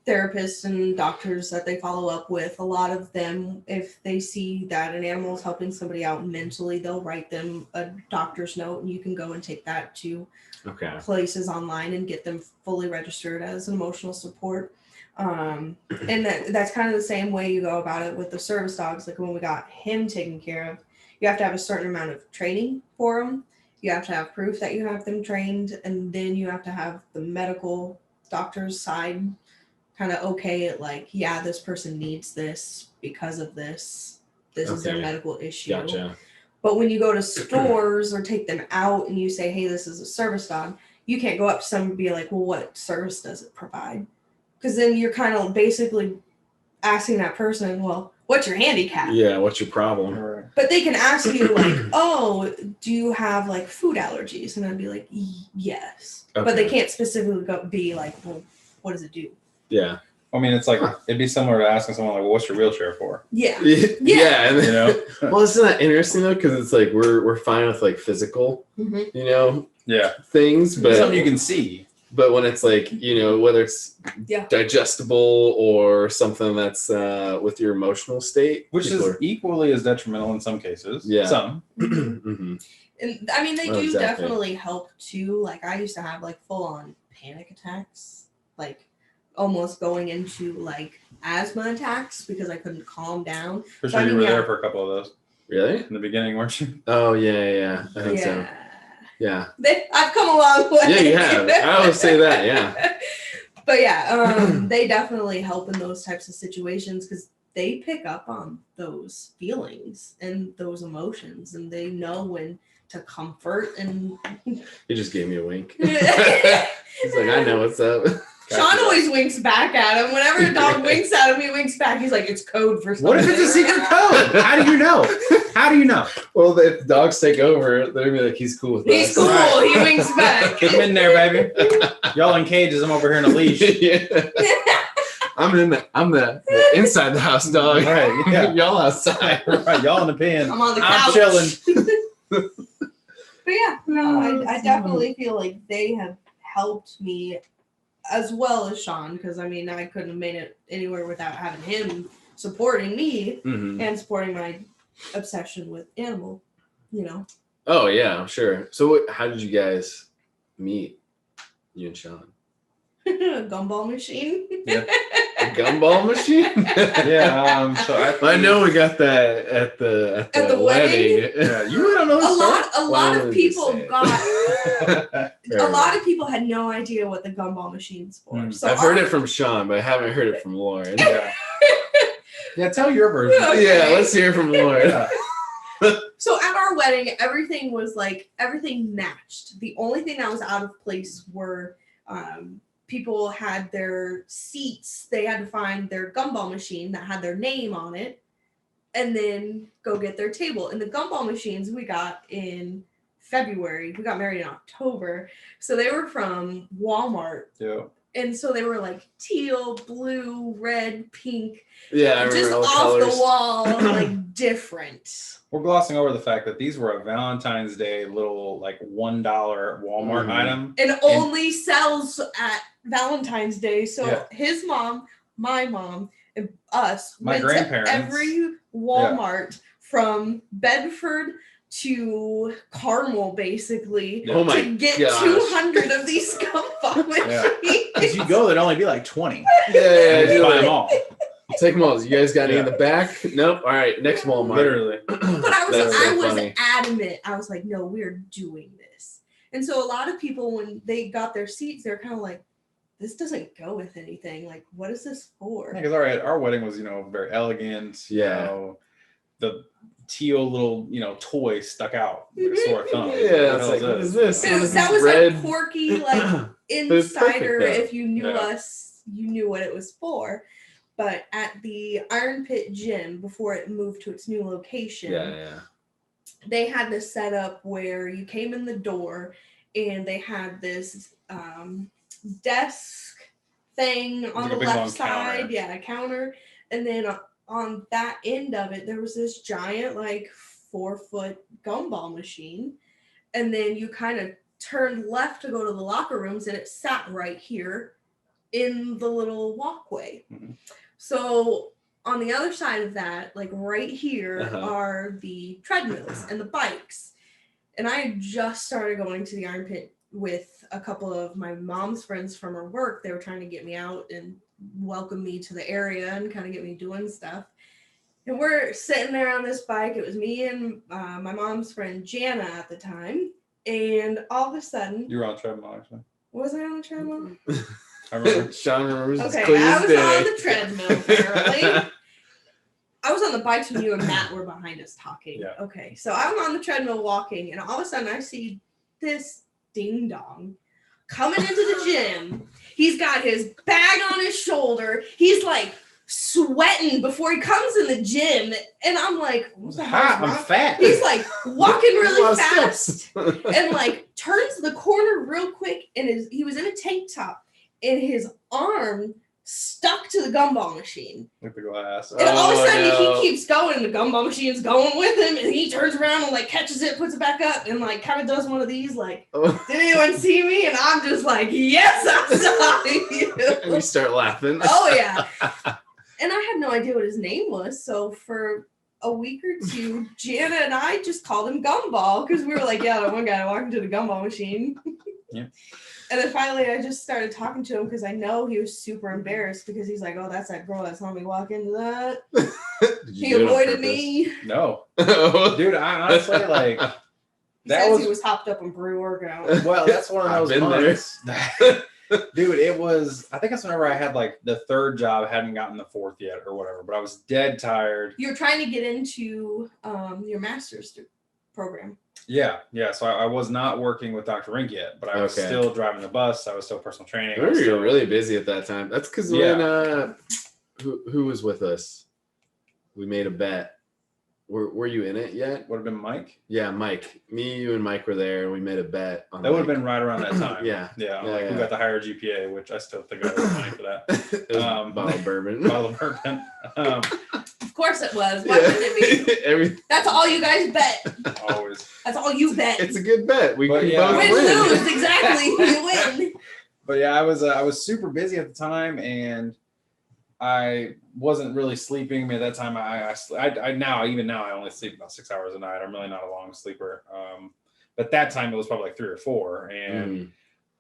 therapists and doctors that they follow up with, a lot of them, if they see that an animal is helping somebody out mentally, they'll write them a doctor's note, and you can go and take that to places online and get them fully registered as an emotional support. And that's kind of the same way you go about it with the service dogs. Like when we got him taken care of, you have to have a certain amount of training for them. You have to have proof that you have them trained, and then you have to have the medical doctor's side kind of okay it, like, yeah, this person needs this because of this. This is their medical issue. Gotcha. But when you go to stores or take them out and you say, hey, this is a service dog, you can't go up to someone and be like, well, what service does it provide? Because then you're kind of basically asking that person, well, what's your handicap? Yeah, what's your problem? Right. But they can ask you like, oh, do you have like food allergies? And I'd be like, yes. But they can't specifically be like, well, what does it do? Yeah. I mean, it's like it'd be similar to asking someone like, well, "What's your wheelchair for?" Yeah. Yeah. And You know. well, isn't that interesting though? Because it's like we're fine with like physical, you know, things, but something you can see. But when it's like, you know, whether it's digestible or something that's with your emotional state, which is equally as detrimental in some cases. Yeah. Some. And I mean, they do definitely help too. Like I used to have like full on panic attacks, like almost going into like asthma attacks because I couldn't calm down. For sure, you were there for a couple of those. Really? In the beginning, weren't you? Oh yeah. I think so. Yeah. I've come a long way. Yeah, you have. I always say that. Yeah. But yeah, they definitely help in those types of situations because they pick up on those feelings and those emotions, and they know when to comfort. And he just gave me a wink. He's like, I know what's up. Shawn always winks back at him. Whenever a dog winks at him, he winks back. He's like, it's code for something. What if it's a secret code? How do you know? How do you know? Well, if dogs take over, they're gonna be like, he's cool with us. He's cool. Right. He winks back. Get him in there, baby. Y'all in cages. I'm over here in a leash. I'm the inside the house dog. Right. Yeah. Y'all outside. Right. Y'all in the pen. I'm on the I'm couch. chilling. But yeah, no, I definitely feel like they have helped me as well as Shawn, because I mean, I couldn't have made it anywhere without having him supporting me and supporting my obsession with animal, you know. Oh yeah, I'm sure. So how did you guys meet, you and Shawn? Gumball machine. Yeah. gumball machine? Yeah. So I know we got that at the wedding? Yeah, you don't know the story. A lot of people Fair a lot of people had no idea what the gumball machine's for. Mm. So I've heard it from Shawn, but I haven't heard it from Laurin. Yeah, tell your version. Okay. Yeah, let's hear from Laurin. Yeah. So at our wedding, everything matched. The only thing that was out of place were people had their seats. They had to find their gumball machine that had their name on it, and then go get their table. And the gumball machines we got in February. We got married in October, so they were from Walmart. Yeah. And so they were like teal, blue, red, pink. Yeah, I remember just all off colors. the wall, like different. We're glossing over the fact that these were a Valentine's Day little like $1 Walmart item. And only sells at Valentine's Day. So Yeah. his mom, my mom, and us My went grandparents. to every Walmart from Bedford to Carmel, basically, Oh my to get gosh. 200 of these gumball machines. If you go, there'd only be like 20. Yeah, Just buy them all. take them all. You guys got any in Yeah. the back? Nope. All right, next Walmart. Literally. But I That's so was funny. adamant. I was like, no, we're doing this. And so a lot of people, when they got their seats, they're kind of like, this doesn't go with anything. Like, what is this for? Because our wedding was, very elegant. Yeah. The teal little, toy stuck out like a sore thumb. Yeah, What the it's hell like, is what is this? this? It What was, is that this was red? a quirky, like, it's perfect, insider. though. If you knew Yeah. us, you knew what it was for. But at the Iron Pit Gym, before it moved to its new location, Yeah. they had this setup where you came in the door and they had this desk thing on Like the a big long left side. counter. Yeah, a counter. And then on that end of it, there was this giant, like, 4-foot gumball machine. And then you kind of turned left to go to the locker rooms, and it sat right here in the little walkway. Mhm. So on the other side of that, like right here, Uh-huh. are the treadmills and the bikes. And I had just started going to the Iron Pit with a couple of my mom's friends from her work. They were trying to get me out and welcome me to the area and kind of get me doing stuff. And we're sitting there on this bike. It was me and my mom's friend Jana at the time. And all of a sudden, You were on treadmill, actually. was I on the treadmill? I remember. Shawn remembers as Okay, clear I as was day. on the treadmill apparently. I was on the bikes when you and Matt were behind us talking. Yeah. Okay, so I'm on the treadmill walking, and all of a sudden I see this ding dong coming into the gym. He's got his bag on his shoulder. He's like sweating before he comes in the gym, and I'm like, what the hell's Hot, I'm wrong? fat. He's like walking A lot really of fast steps. and like turns the corner real quick, and he was in a tank top, and his arm stuck to the gumball machine. With the glass. And all of a sudden no. he keeps going, and the gumball machine's going with him, and he turns around and like catches it, puts it back up, and like kind of does one of these like, Oh. did anyone see me? And I'm just like, yes, I saw And you. you start laughing. Oh yeah. And I had no idea what his name was, so for a week or two, Jana and I just called him Gumball because we were like, yeah, that one guy walking to the gumball machine. Yeah. And then finally I just started talking to him because I know he was super embarrassed because he's like, oh, that's that girl that saw me walk into that. Did you He do it on avoided purpose? No. Oh. Dude, I honestly, like, He that says was, he was hopped up on pre-workout. well, that's one of I've those been there. months. Dude, it was, I think that's whenever I had like the third job, hadn't gotten the fourth yet or whatever, but I was dead tired. You're trying to get into your master's program. Yeah. So I was not working with Dr. Rink yet, but I was Okay. still driving the bus. I was still personal training. I I remember was you still, were really busy at that time. That's because Yeah. when who was with us? We made a bet. Were you in it yet? would have been Mike. Yeah, Mike. Me, you, and Mike were there, and we made a bet. On That would have like- been right around that time. Yeah. Yeah. Yeah, Like who yeah. got the higher GPA, which I still think I owe money for that. it was a bottle of bourbon. Bottle of bourbon. Of course it was. Why wouldn't it be? Every, That's all you guys bet. Always. That's all you bet. it's a good bet. We But can yeah. both Win win. lose, exactly. You win. But yeah, I was super busy at the time, and I wasn't really sleeping. I mean, at that time, even now I only sleep about 6 hours a night. I'm really not a long sleeper. But that time it was probably like 3 or 4, and Mm.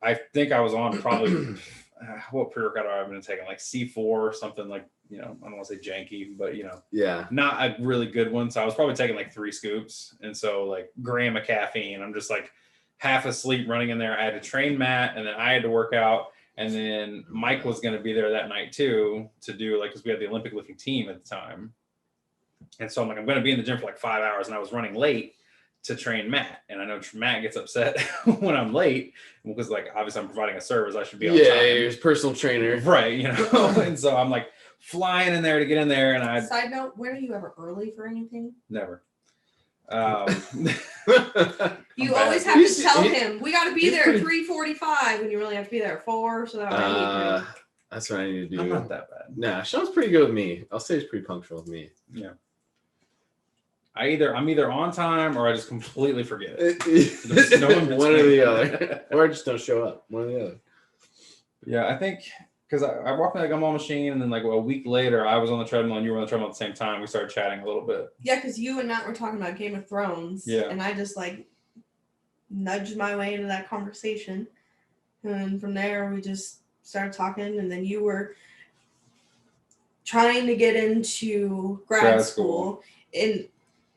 I think I was on probably what pre-workout I've been taking, like C4 or something, like, I don't want to say janky, but Yeah. not a really good one. So I was probably taking like 3 scoops, and so like gram of caffeine. I'm just like half asleep running in there. I had to train Matt, and then I had to work out, and then Mike was going to be there that night too to do like, because we had the Olympic lifting team at the time, and so I'm like, I'm going to be in the gym for like 5 hours, and I was running late to train Matt, and I know Matt gets upset when I'm late because like obviously I'm providing a service, I should be on time. Yeah, you're his personal trainer, right? And so I'm like flying in there to get in there, and I Side note: were you ever early for anything? never. You always have to tell him we got to be there at 3:45 when you really have to be there at 4. So that way that's what I need to do. I'm not that bad. Nah, Shawn's pretty good with me. I'll say he's pretty punctual with me. Yeah. I'm either on time or I just completely forget. One or the other, or I just don't show up. One or the other. Yeah, I think because I walked in the gumball machine, and then like a week later, I was on the treadmill and you were on the treadmill at the same time. We started chatting a little bit. Yeah, because you and Matt were talking about Game of Thrones. Yeah. And I just like nudged my way into that conversation, and from there we just started talking, and then you were trying to get into grad school, and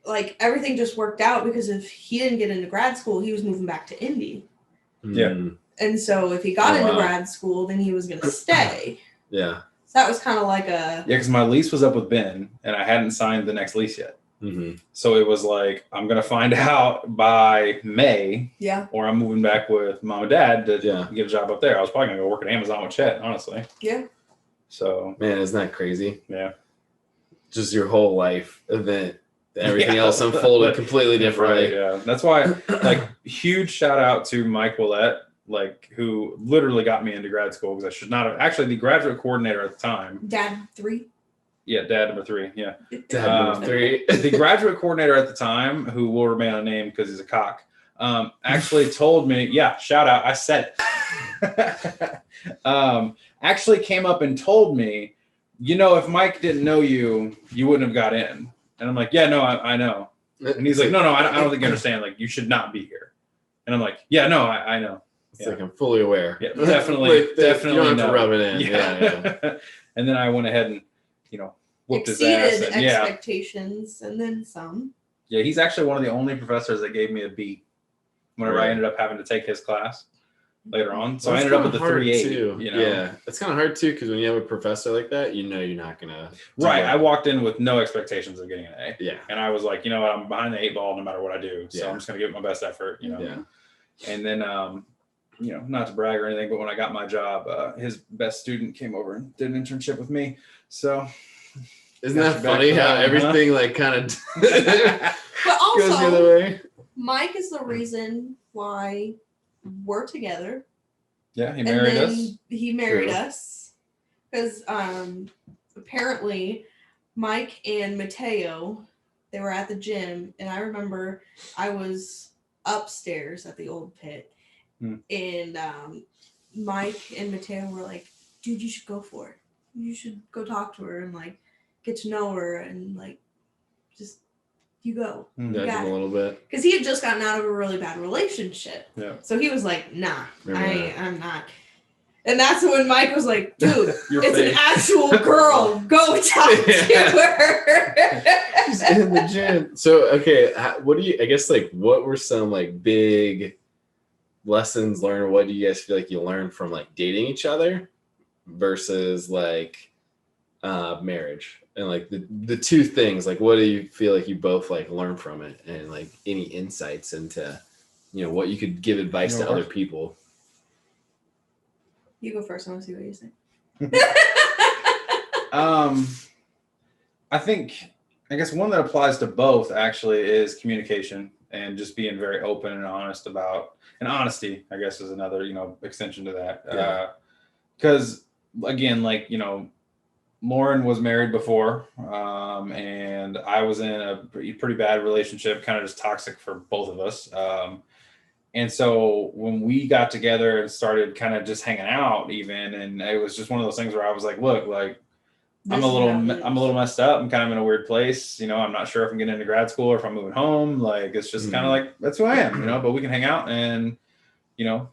like everything just worked out because if he didn't get into grad school, he was moving back to Indy. Yeah. And so if he got into grad school, then he was going to stay. Yeah. So that was kind of like a... Yeah, because my lease was up with Ben, and I hadn't signed the next lease yet. Mm-hmm. So it was like, I'm going to find out by May, or I'm moving back with mom and dad to get a job up there. I was probably going to go work at Amazon with Chet, honestly. Yeah. So... Man, isn't that crazy? Yeah. Just your whole life event. Everything else unfolded completely differently. Right, yeah. That's why, like, huge shout out to Mike Willett, like, who literally got me into grad school because I should not have. Actually, the graduate coordinator at the time. Dad 3? Yeah, dad number 3. Yeah. Dad number 3. The graduate coordinator at the time, who will remain unnamed because he's a cock, actually told me, shout out, I said it. Actually came up and told me, if Mike didn't know you, you wouldn't have got in. And I'm like, yeah, no, I know. And he's like, no, I don't think you understand. Like, you should not be here. And I'm like, yeah, no, I know. It's like, I'm fully aware. Yeah, definitely. Definitely. You don't have to rub it in. Yeah. And then I went ahead and, whooped exceeded his ass. And, expectations and then some. Yeah, he's actually one of the only professors that gave me a B whenever I ended up having to take his class later on. So I ended up with a 3.8. Yeah, it's kind of hard too because when you have a professor like that, you're not gonna. Right, I walked in with no expectations of getting an A. Yeah, and I was like, I'm behind the 8 ball no matter what I do, so I'm just gonna give it my best effort. Yeah, and then not to brag or anything, but when I got my job, his best student came over and did an internship with me. So isn't that funny how everything like kind of but also goes the other way? Mike is the reason why we're together. Yeah, he married us. He married us because apparently Mike and Mateo, they were at the gym, and I remember I was upstairs at the old pit, and Mike and Mateo were like, "Dude, you should go for it. You should go talk to her and like get to know her and like just." You go. Nudge him a little bit. Because he had just gotten out of a really bad relationship. Yeah. So he was like, nah, I'm not. And that's when Mike was like, dude, it's an actual girl. Go talk to her. She's in the gym. So, okay, what were some like big lessons learned, or what do you guys feel like you learned from like dating each other versus like marriage? And like the two things, like what do you feel like you both like learn from it, and like any insights into, what you could give advice to other people? You go first. I want to see what you say. I guess one that applies to both actually is communication and just being very open and honest about, and honesty, I guess, is another, extension to that. Because again, like, Laurin was married before, and I was in a pretty bad relationship, kind of just toxic for both of us. And so when we got together and started kind of just hanging out even, and it was just one of those things where I was like, look, like, I'm a little messed up. I'm kind of in a weird place. I'm not sure if I'm getting into grad school or if I'm moving home. Like, it's just kind of like, that's who I am, but we can hang out and,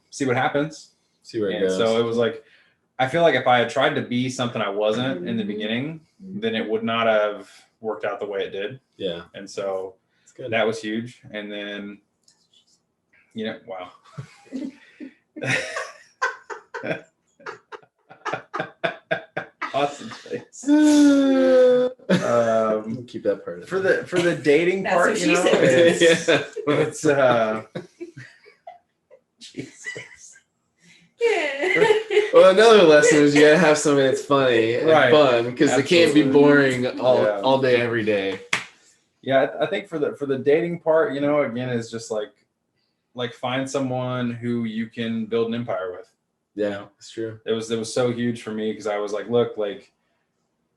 see what happens. See where it goes. So it was like, I feel like if I had tried to be something I wasn't in the beginning, then it would not have worked out the way it did. Yeah. And so that was huge. And then, wow. Austin's face. Keep that part for the dating That's part. what she said. It's Jesus. Yeah. Well, another lesson is you gotta have something that's funny and Right. fun, because it can't be boring all day every day. Yeah, I think for the dating part, again, is just like find someone who you can build an empire with. Yeah, it's true. It was so huge for me because I was like, look, like,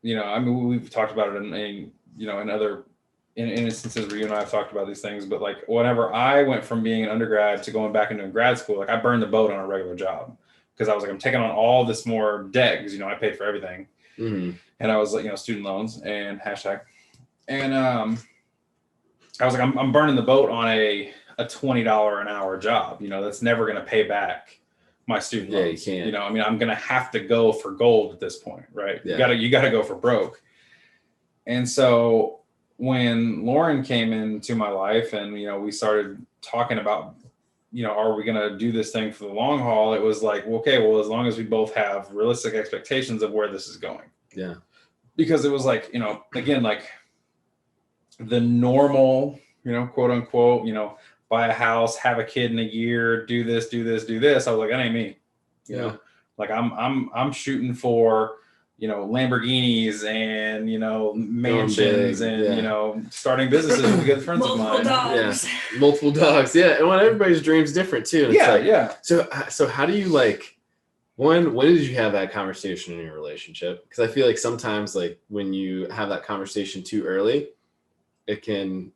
I mean, we've talked about it in other instances where you and I have talked about these things, but like whenever I went from being an undergrad to going back into grad school, like I burned the boat on a regular job because I was like, I'm taking on all this more debt because I paid for everything, and I was like, student loans and hashtag, and I was like, I'm burning the boat on a $20 an hour job, that's never going to pay back my student loans. You can't. I mean, I'm going to have to go for gold at this point, right? Yeah. You got to go for broke. And so when Laurin came into my life and, we started talking about, are we going to do this thing for the long haul? It was like, okay, well, as long as we both have realistic expectations of where this is going. Yeah. Because it was like, again, like the normal, quote unquote, buy a house, have a kid in a year, do this. I was like, that ain't me. Like I'm shooting for, Lamborghinis and, mansions and, starting businesses with good friends of mine. Dogs. Yeah. Multiple dogs. Yeah. And everybody's dream's different too. And So how do you when did you have that conversation in your relationship? Because I feel like sometimes like when you have that conversation too early, it can,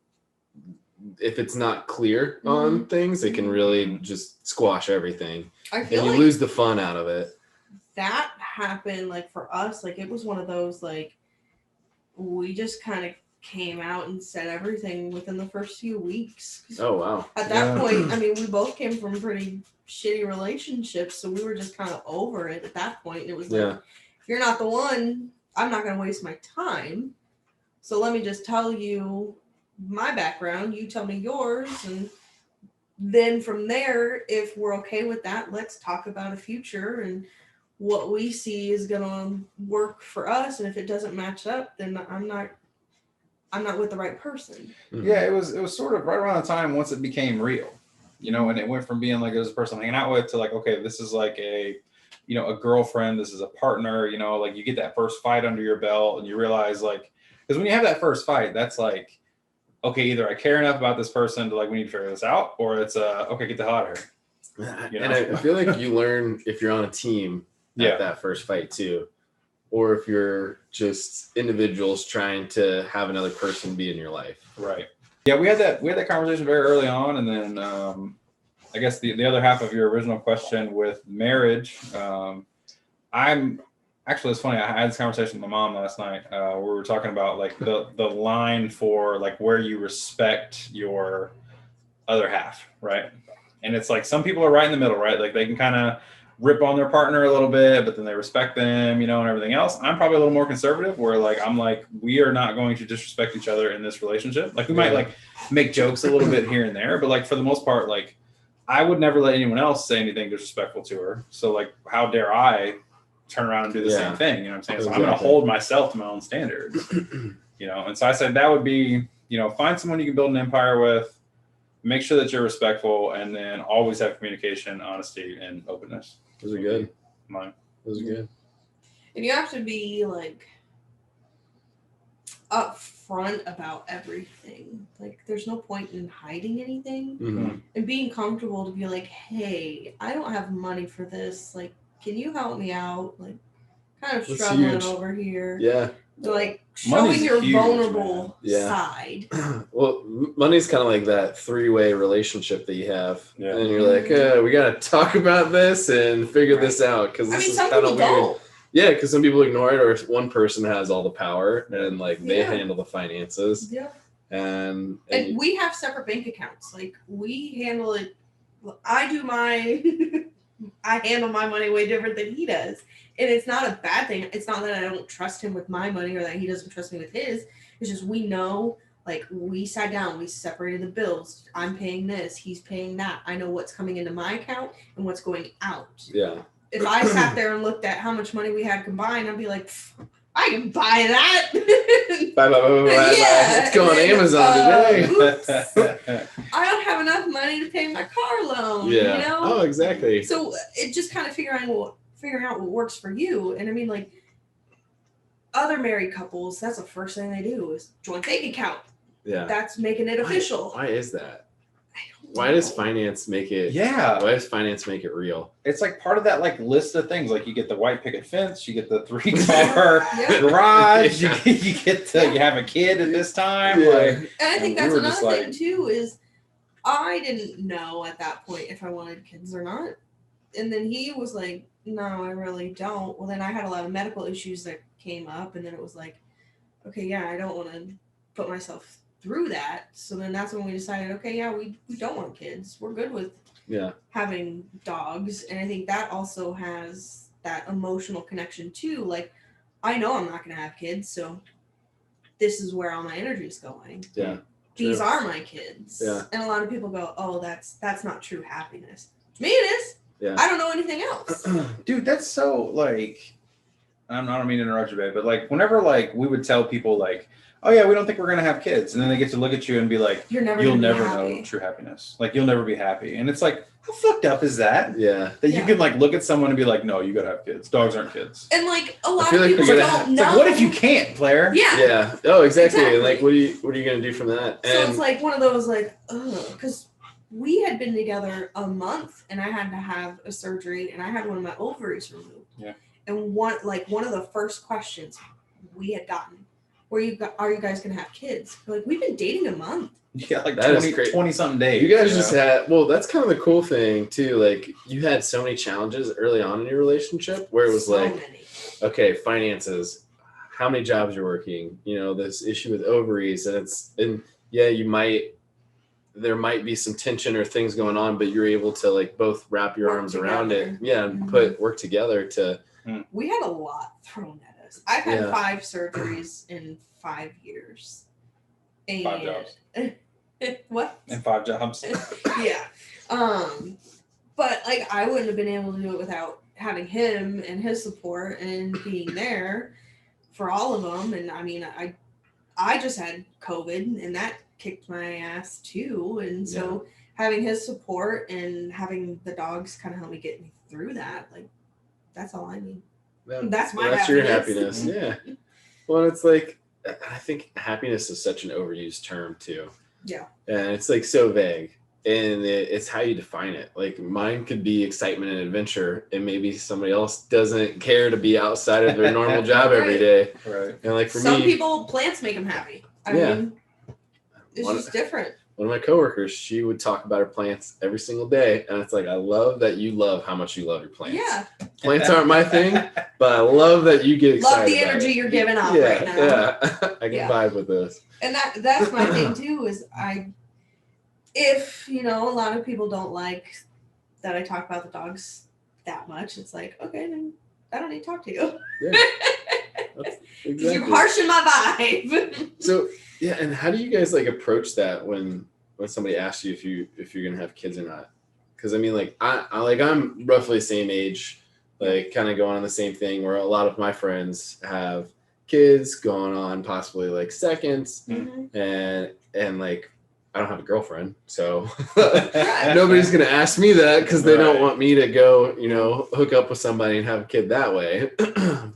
if it's not clear on things, it can really just squash everything. I feel and you like lose the fun out of it. That happened like for us, like it was one of those like we just kind of came out and said everything within the first few weeks. Oh wow. At that point, I mean, we both came from pretty shitty relationships, so we were just kind of over it at that point. It was like, if you're not the one, I'm not going to waste my time. So let me just tell you my background, you tell me yours, and then from there, if we're okay with that, let's talk about a future and what we see is going to work for us. And if it doesn't match up, then I'm not with the right person. Yeah, it was sort of right around the time once it became real, and it went from being like it was a person I'm hanging out with to like, okay, this is like a girlfriend, this is a partner, like you get that first fight under your belt and you realize like, because when you have that first fight, that's like, okay, either I care enough about this person to like, we need to figure this out, or it's okay, get the hell out of here. And I feel like you learn if you're on a team at that first fight too, or if you're just individuals trying to have another person be in your life. Right. Yeah, we had that conversation very early on, and then I guess the other half of your original question with marriage, I'm actually, it's funny. I had this conversation with my mom last night where we were talking about like the line for like where you respect your other half, right? And it's like some people are right in the middle, right? Like they can kind of rip on their partner a little bit, but then they respect them, and everything else. I'm probably a little more conservative where like, I'm like, we are not going to disrespect each other in this relationship. Like we might like make jokes a little bit here and there, but like for the most part, like I would never let anyone else say anything disrespectful to her. So like, how dare I turn around and do the same thing? You know what I'm saying? So I'm going to hold myself to my own standards, And so I said that would be, find someone you can build an empire with, make sure that you're respectful, and then always have communication, honesty, and openness. Those are good. Mine. Those are good. And you have to be like upfront about everything. Like there's no point in hiding anything, and being comfortable to be like, hey, I don't have money for this. Like, can you help me out? Like, kind of struggling over here. Yeah. Like showing Money's your huge, vulnerable man. side. Well, money's kind of like that three-way relationship that you have. Yeah. And you're like, we got to talk about this and figure this out. Because this is kind of weird. Don't. Yeah, because some people ignore it, or one person has all the power and like they handle the finances. Yeah. And we have separate bank accounts. Like we handle it. I do my I handle my money way different than he does. And it's not a bad thing. It's not that I don't trust him with my money or that he doesn't trust me with his. It's just we know, like, we sat down, we separated the bills. I'm paying this, he's paying that. I know what's coming into my account and what's going out. Yeah. If I sat there and looked at how much money we had combined, I'd be like, I can buy that. Bye. Yeah. Let's go on Amazon today. Oops. I don't have enough money to pay my car loan. Yeah. You know? Oh, exactly. So it just kind of figuring out what works for you. And I mean, like, other married couples, that's the first thing they do is joint bank account. Yeah. That's making it official. Why is that? I don't Why know. does finance make it? Yeah. Why does finance make it real? It's like part of that like list of things. Like you get the white picket fence, you get the 3-car Yeah. garage, Yeah. you get to you have a kid at this time. Like And I think And we that's were just another thing like- too is I didn't know at that point if I wanted kids or not. And then he was like, no, I really don't. Well, then I had a lot of medical issues that came up, and then it was like, okay, yeah, I don't want to put myself through that. So then that's when we decided, okay, yeah, we don't want kids. We're good with Yeah. having dogs. And I think that also has that emotional connection too. Like, I know I'm not going to have kids, so this is where all my energy is going. Yeah. These True. are my kids. Yeah. And a lot of people go, oh, that's not true happiness. To me, it is. Yeah. I don't know anything else. dude, that's so like I don't mean to interrupt you, babe, but like whenever like we would tell people like, oh yeah, we don't think we're gonna have kids, and then they get to look at you and be like, You're never you'll gonna never be happy. know true happiness. Like you'll never be happy. And it's like, how fucked up is that? Yeah. That you Yeah. can like look at someone and be like, no, you gotta have kids. Dogs aren't kids. And like a lot feel of like people we're don't gonna know. It's like, what if you can't, Claire? Yeah. Yeah. Oh, exactly. Exactly. Like, what are you gonna do from that? So it's like one of those like, because we had been together a month and I had to have a surgery and I had one of my ovaries removed. Yeah. And one of the first questions we had gotten, are you guys gonna have kids? We're like, we've been dating a month. Yeah, like That is 20, great. 20 something days. you guys know? just had, well, that's kind of the cool thing too. Like, you had so many challenges early on in your relationship where it was So like, many. okay, finances, how many jobs you're working, this issue with ovaries, and yeah, there might be some tension or things going on, but you're able to like both wrap your Work arms around it. together. Yeah. And Mhm. work together to, We had a lot thrown at us. I've had Yeah. 5 surgeries in 5 years. And 5 jobs. What? And 5 jobs. Yeah. But like I wouldn't have been able to do it without having him and his support and being there for all of them. And I mean, I just had COVID and that kicked my ass too. And so having his support and having the dogs kind of help me get me through that, like that's all I need. That's my that's your happiness. happiness. Yeah. Well, it's like, I think happiness is such an overused term too. Yeah. And it's like so vague, and it's how you define it. Like, mine could be excitement and adventure, and maybe somebody else doesn't care to be outside of their normal job every Right. day. Right. And like for Some me, people, plants make them happy. I Yeah. mean, it's One- just different. one of my coworkers, she would talk about her plants every single day, and it's like, I love that you love how much you love your plants. Yeah. Plants aren't my thing, but I love that you get excited. Love the about energy it. you're giving off Yeah, right now. yeah. I can Yeah. vibe with this. And that's my thing too is if a lot of people don't like that I talk about the dogs that much, it's like, okay, then I don't need to talk to you. Yeah. That's You're exactly. harshing my vibe. So yeah, and how do you guys like approach that when somebody asks you if you're gonna have kids or not? Because I mean, like I'm roughly the same age, like kind of going on the same thing where a lot of my friends have kids going on possibly like seconds, Mhm. and like I don't have a girlfriend, so Right. nobody's gonna ask me that because they don't Right. want me to go, hook up with somebody and have a kid that way.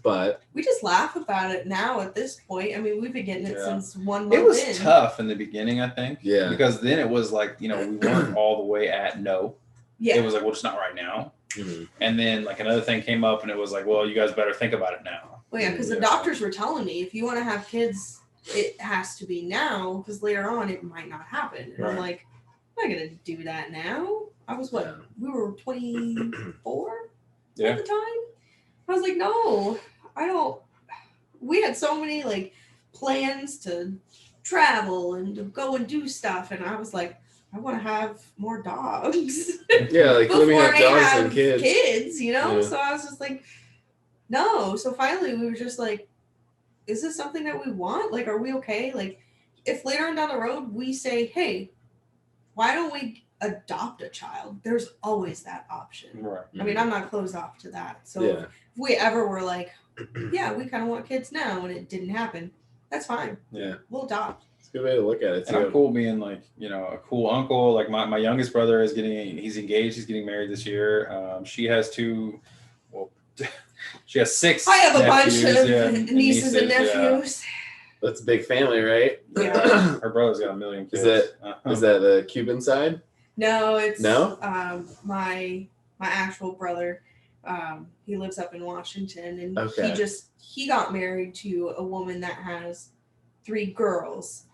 But We just laugh about it now at this point. I mean, we've been getting it Yeah. since 1 month It was in. tough in the beginning, I think. Yeah. Because then it was like, we weren't all the way at no. Yeah. It was like, well, just not right now. mhm. And then like another thing came up and it was like, well, you guys better think about it now. Well, yeah, because the Yeah. doctors were telling me if you want to have kids, it has to be now because later on it might not happen. And I'm Right. like, I'm not gonna do that now. I was what? Yeah. We were 24 Yeah. at the time. I was like, no, I don't. We had so many like plans to travel and to go and do stuff, and I was like, I want to have more dogs. Yeah, like let me Before have I dogs have and kids. you know? Yeah. So I was just like, no. So finally we were just like, is this something that we want? Like, are we okay? Like, if later on down the road we say, hey, why don't we adopt a child? There's always that option. Right. I mean, I'm not closed off to that. So Yeah. if we ever were like, yeah, we kind of want kids now and it didn't happen, that's fine. Yeah. We'll adopt. It's a good way to look at it And I'm too. cool being like, you know, a cool uncle. Like my youngest brother he's engaged. He's getting married this year. She has she has 6. I have a bunch nephews, of and nieces and yeah. nephews. That's a big family, right? Yeah. Her brother's got 1 million kids. Is that the Cuban side? No, it's No? My actual brother. He lives up in Washington, and Okay. he got married to a woman that has 3 girls,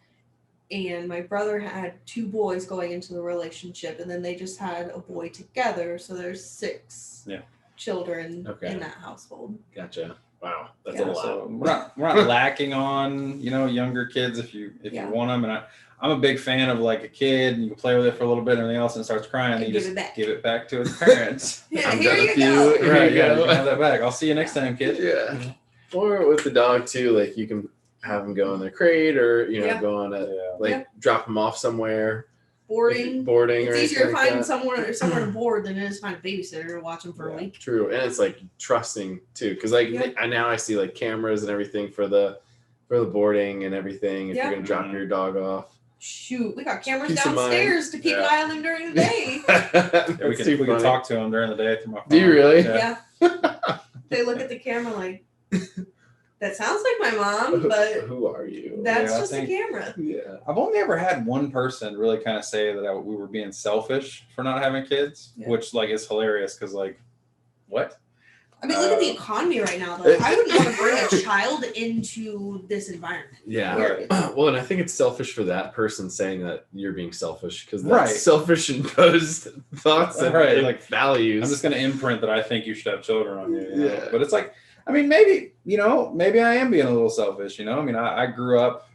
and my brother had 2 boys going into the relationship, and then they just had a boy together, so there's 6 children Okay. in that household. Gotcha. Wow, that's Yeah. a lot. So we're not lacking on, you know, younger kids if you want them. And I'm a big fan of like a kid and you can play with it for a little bit and everything else and it starts crying and you give just it back. give it back to its parents. Yeah, I'm here done you with go. you. Right, you yeah, go. you can have that back. I'll see you next time, kid. Yeah. Or with the dog too, like you can have them go in their crate or go on a drop them off somewhere. Boarding. Boarding. It's or easier to anything like find that. somewhere to board than it is to find a babysitter to watch them for a week. True, and it's like trusting too, because like now I see like cameras and everything for the boarding and everything. If you're gonna drop your dog off. Shoot, we got cameras Peace of downstairs to keep an eye on them during the day. We can talk to them during the day through my phone. Do you really? Yeah. They look at the camera like, that sounds like my mom, but who are you? that's just a camera. Yeah. I've only ever had one person really kind of say that we were being selfish for not having kids, which like is hilarious because like, what? I mean, look at the economy right now, though. I wouldn't want to bring a child into this environment. Yeah. Right. Well, and I think it's selfish for that person saying that you're being selfish because that's Right. selfish-imposed thoughts and like values. I'm just going to imprint that I think you should have children on you. You know? Yeah. But it's like, I mean, maybe I am being a little selfish, you know? I mean, I grew up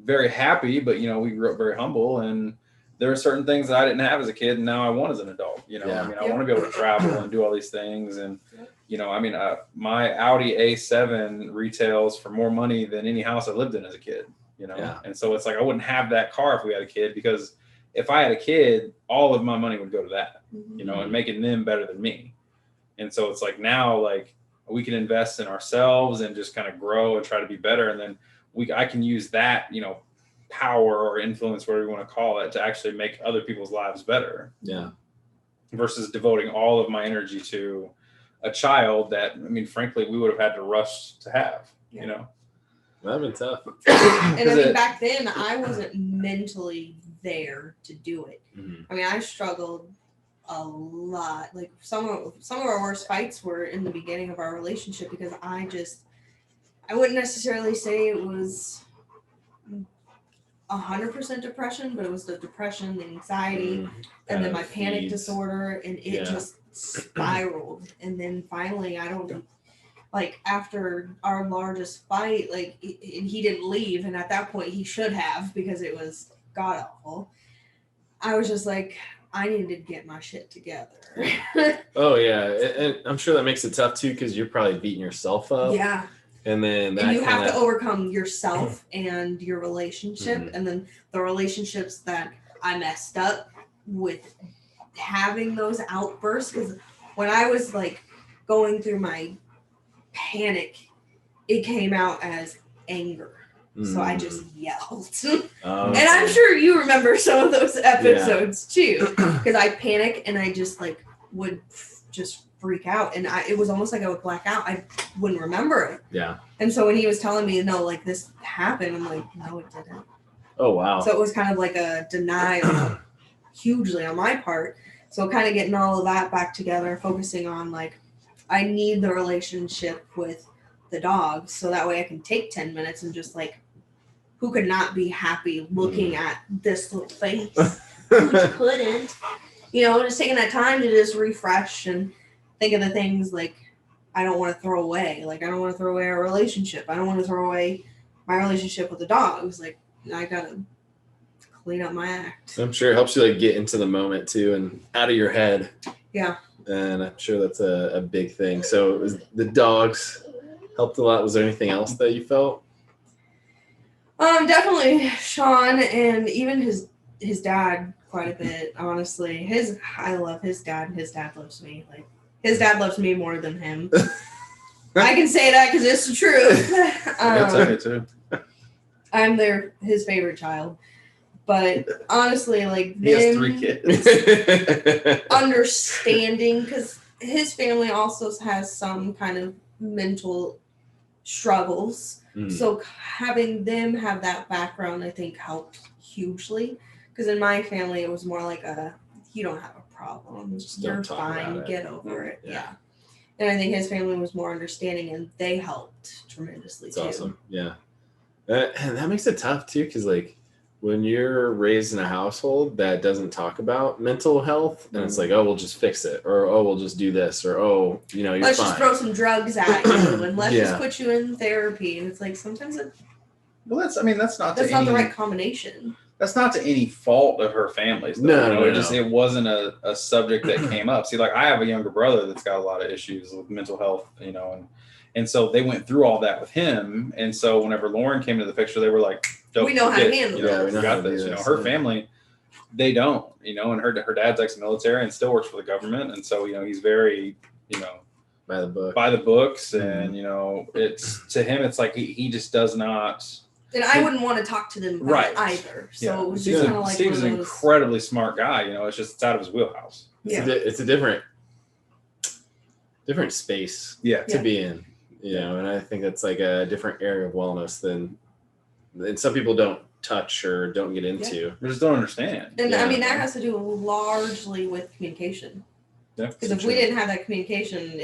very happy, but, you know, we grew up very humble and there are certain things that I didn't have as a kid and now I want as an adult, you know? Yeah. I mean, I want to be able to travel and do all these things. And, you know, I mean, my Audi A7 retails for more money than any house I lived in as a kid, you know? Yeah. And so it's like, I wouldn't have that car if we had a kid because if I had a kid, all of my money would go to that, you know, and making them better than me. And so it's like now, like, we can invest in ourselves and just kind of grow and try to be better. And then I can use that, you know, power or influence, whatever you want to call it, to actually make other people's lives better. Yeah. Versus devoting all of my energy to a child that, I mean, frankly, we would have had to rush to have, you know? That'd been tough. And I mean, back then, I wasn't mentally there to do it. Mm-hmm. I mean, I struggled a lot. Like some of our worst fights were in the beginning of our relationship because I wouldn't necessarily say it was 100% depression, but it was the depression, the anxiety, and then my panic disorder, and it just spiraled. And then finally, after our largest fight, like, and he didn't leave, and at that point he should have because it was god awful. I was just like, I need to get my shit together. Oh yeah, and I'm sure that makes it tough too because you're probably beating yourself up. Yeah. And then you have to overcome yourself and your relationship, and then the relationships that I messed up with having those outbursts. Because when I was like going through my panic, it came out as anger. So I just yelled. And I'm sure you remember some of those episodes too. Because I panic and I just like would just freak out. And it was almost like I would black out. I wouldn't remember it. Yeah. And so when he was telling me, no, like this happened, I'm like, no, it didn't. Oh, wow. So it was kind of like a denial hugely on my part. So kind of getting all of that back together, focusing on like, I need the relationship with the dog. So that way I can take 10 minutes and just like, who could not be happy looking at this little face? Who couldn't? You know, just taking that time to just refresh and think of the things like I don't want to throw away. Like I don't want to throw away our relationship. I don't want to throw away my relationship with the dogs. Like I gotta clean up my act. I'm sure it helps you like get into the moment too and out of your head. Yeah. And I'm sure that's a big thing. So it was the dogs helped a lot. Was there anything else that you felt? Definitely Shawn and even his dad quite a bit, honestly. I love his dad and his dad loves me. Like his dad loves me more than him. I can say that because it's the truth. I'll tell you too. I'm his favorite child. But honestly, like He has 3 kids. Understanding, because his family also has some kind of mental struggles. So having them have that background, I think, helped hugely. Because in my family, it was more like you don't have a problem. You're fine. Get over it. Yeah. And I think his family was more understanding, and they helped tremendously too. That's awesome. Yeah. And that makes it tough too, because like when you're raised in a household that doesn't talk about mental health, and it's like, oh, we'll just fix it, or oh, we'll just do this, or oh, you're let's fine. Just throw some drugs at you, and let's just put you in therapy. And it's like sometimes that's not the right combination. That's not to any fault of her family's. No. It wasn't a subject that came up. See, like I have a younger brother that's got a lot of issues with mental health, and so they went through all that with him. And so whenever Laurin came into the picture, they were like, we know how to handle this. We got this. Her family, they don't, and her dad's ex-military and still works for the government. And so, he's very, by the books. And, it's to him, it's like he just does not. And I wouldn't want to talk to them about either. So it was just kind of like Steve's an incredibly smart guy. It's out of his wheelhouse. It's a different space to be in. And I think that's like a different area of wellness than some people don't touch or don't get into. They just don't understand. And I mean, that has to do largely with communication. Because if we didn't have that communication,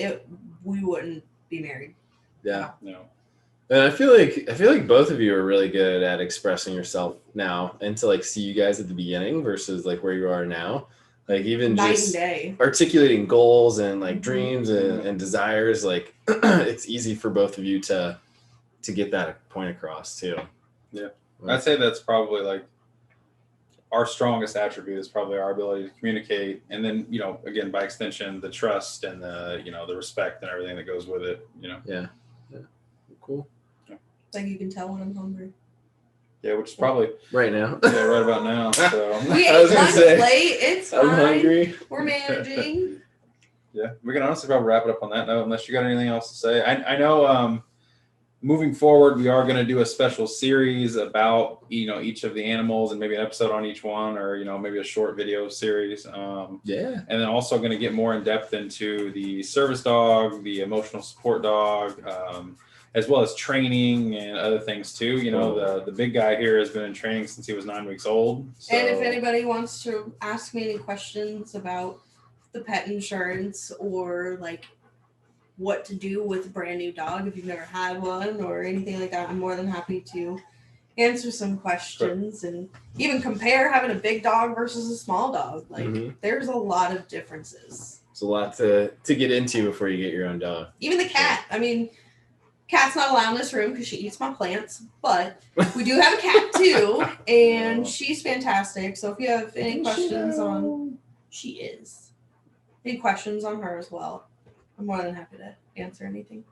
we wouldn't be married. Yeah. No. And I feel like both of you are really good at expressing yourself now, and to like see you guys at the beginning versus like where you are now. Like even night just and day. Articulating goals and like dreams and desires, like it's easy for both of you to get that point across too. Yeah. I'd say that's probably like our strongest attribute is probably our ability to communicate. And then, again, by extension, the trust and the respect and everything that goes with it, Yeah. Cool. Yeah. Like you can tell when I'm hungry. Yeah, which is probably right now. Yeah, right about now. So we ate lunch late. It's fine. I'm hungry. We're managing. Yeah, we can honestly probably wrap it up on that note, unless you got anything else to say. I know moving forward, we are going to do a special series about each of the animals and maybe an episode on each one, or maybe a short video series. And then also going to get more in depth into the service dog, the emotional support dog. As well as training and other things too. The big guy here has been in training since he was 9 weeks old. So. And if anybody wants to ask me any questions about the pet insurance or like what to do with a brand new dog if you've never had one or anything like that, I'm more than happy to answer some questions and even compare having a big dog versus a small dog. Like there's a lot of differences. It's a lot to get into before you get your own dog. Even the cat. I mean, cat's not allowed in this room because she eats my plants, but we do have a cat too, and she's fantastic. So if you have any questions any questions on her as well, I'm more than happy to answer anything.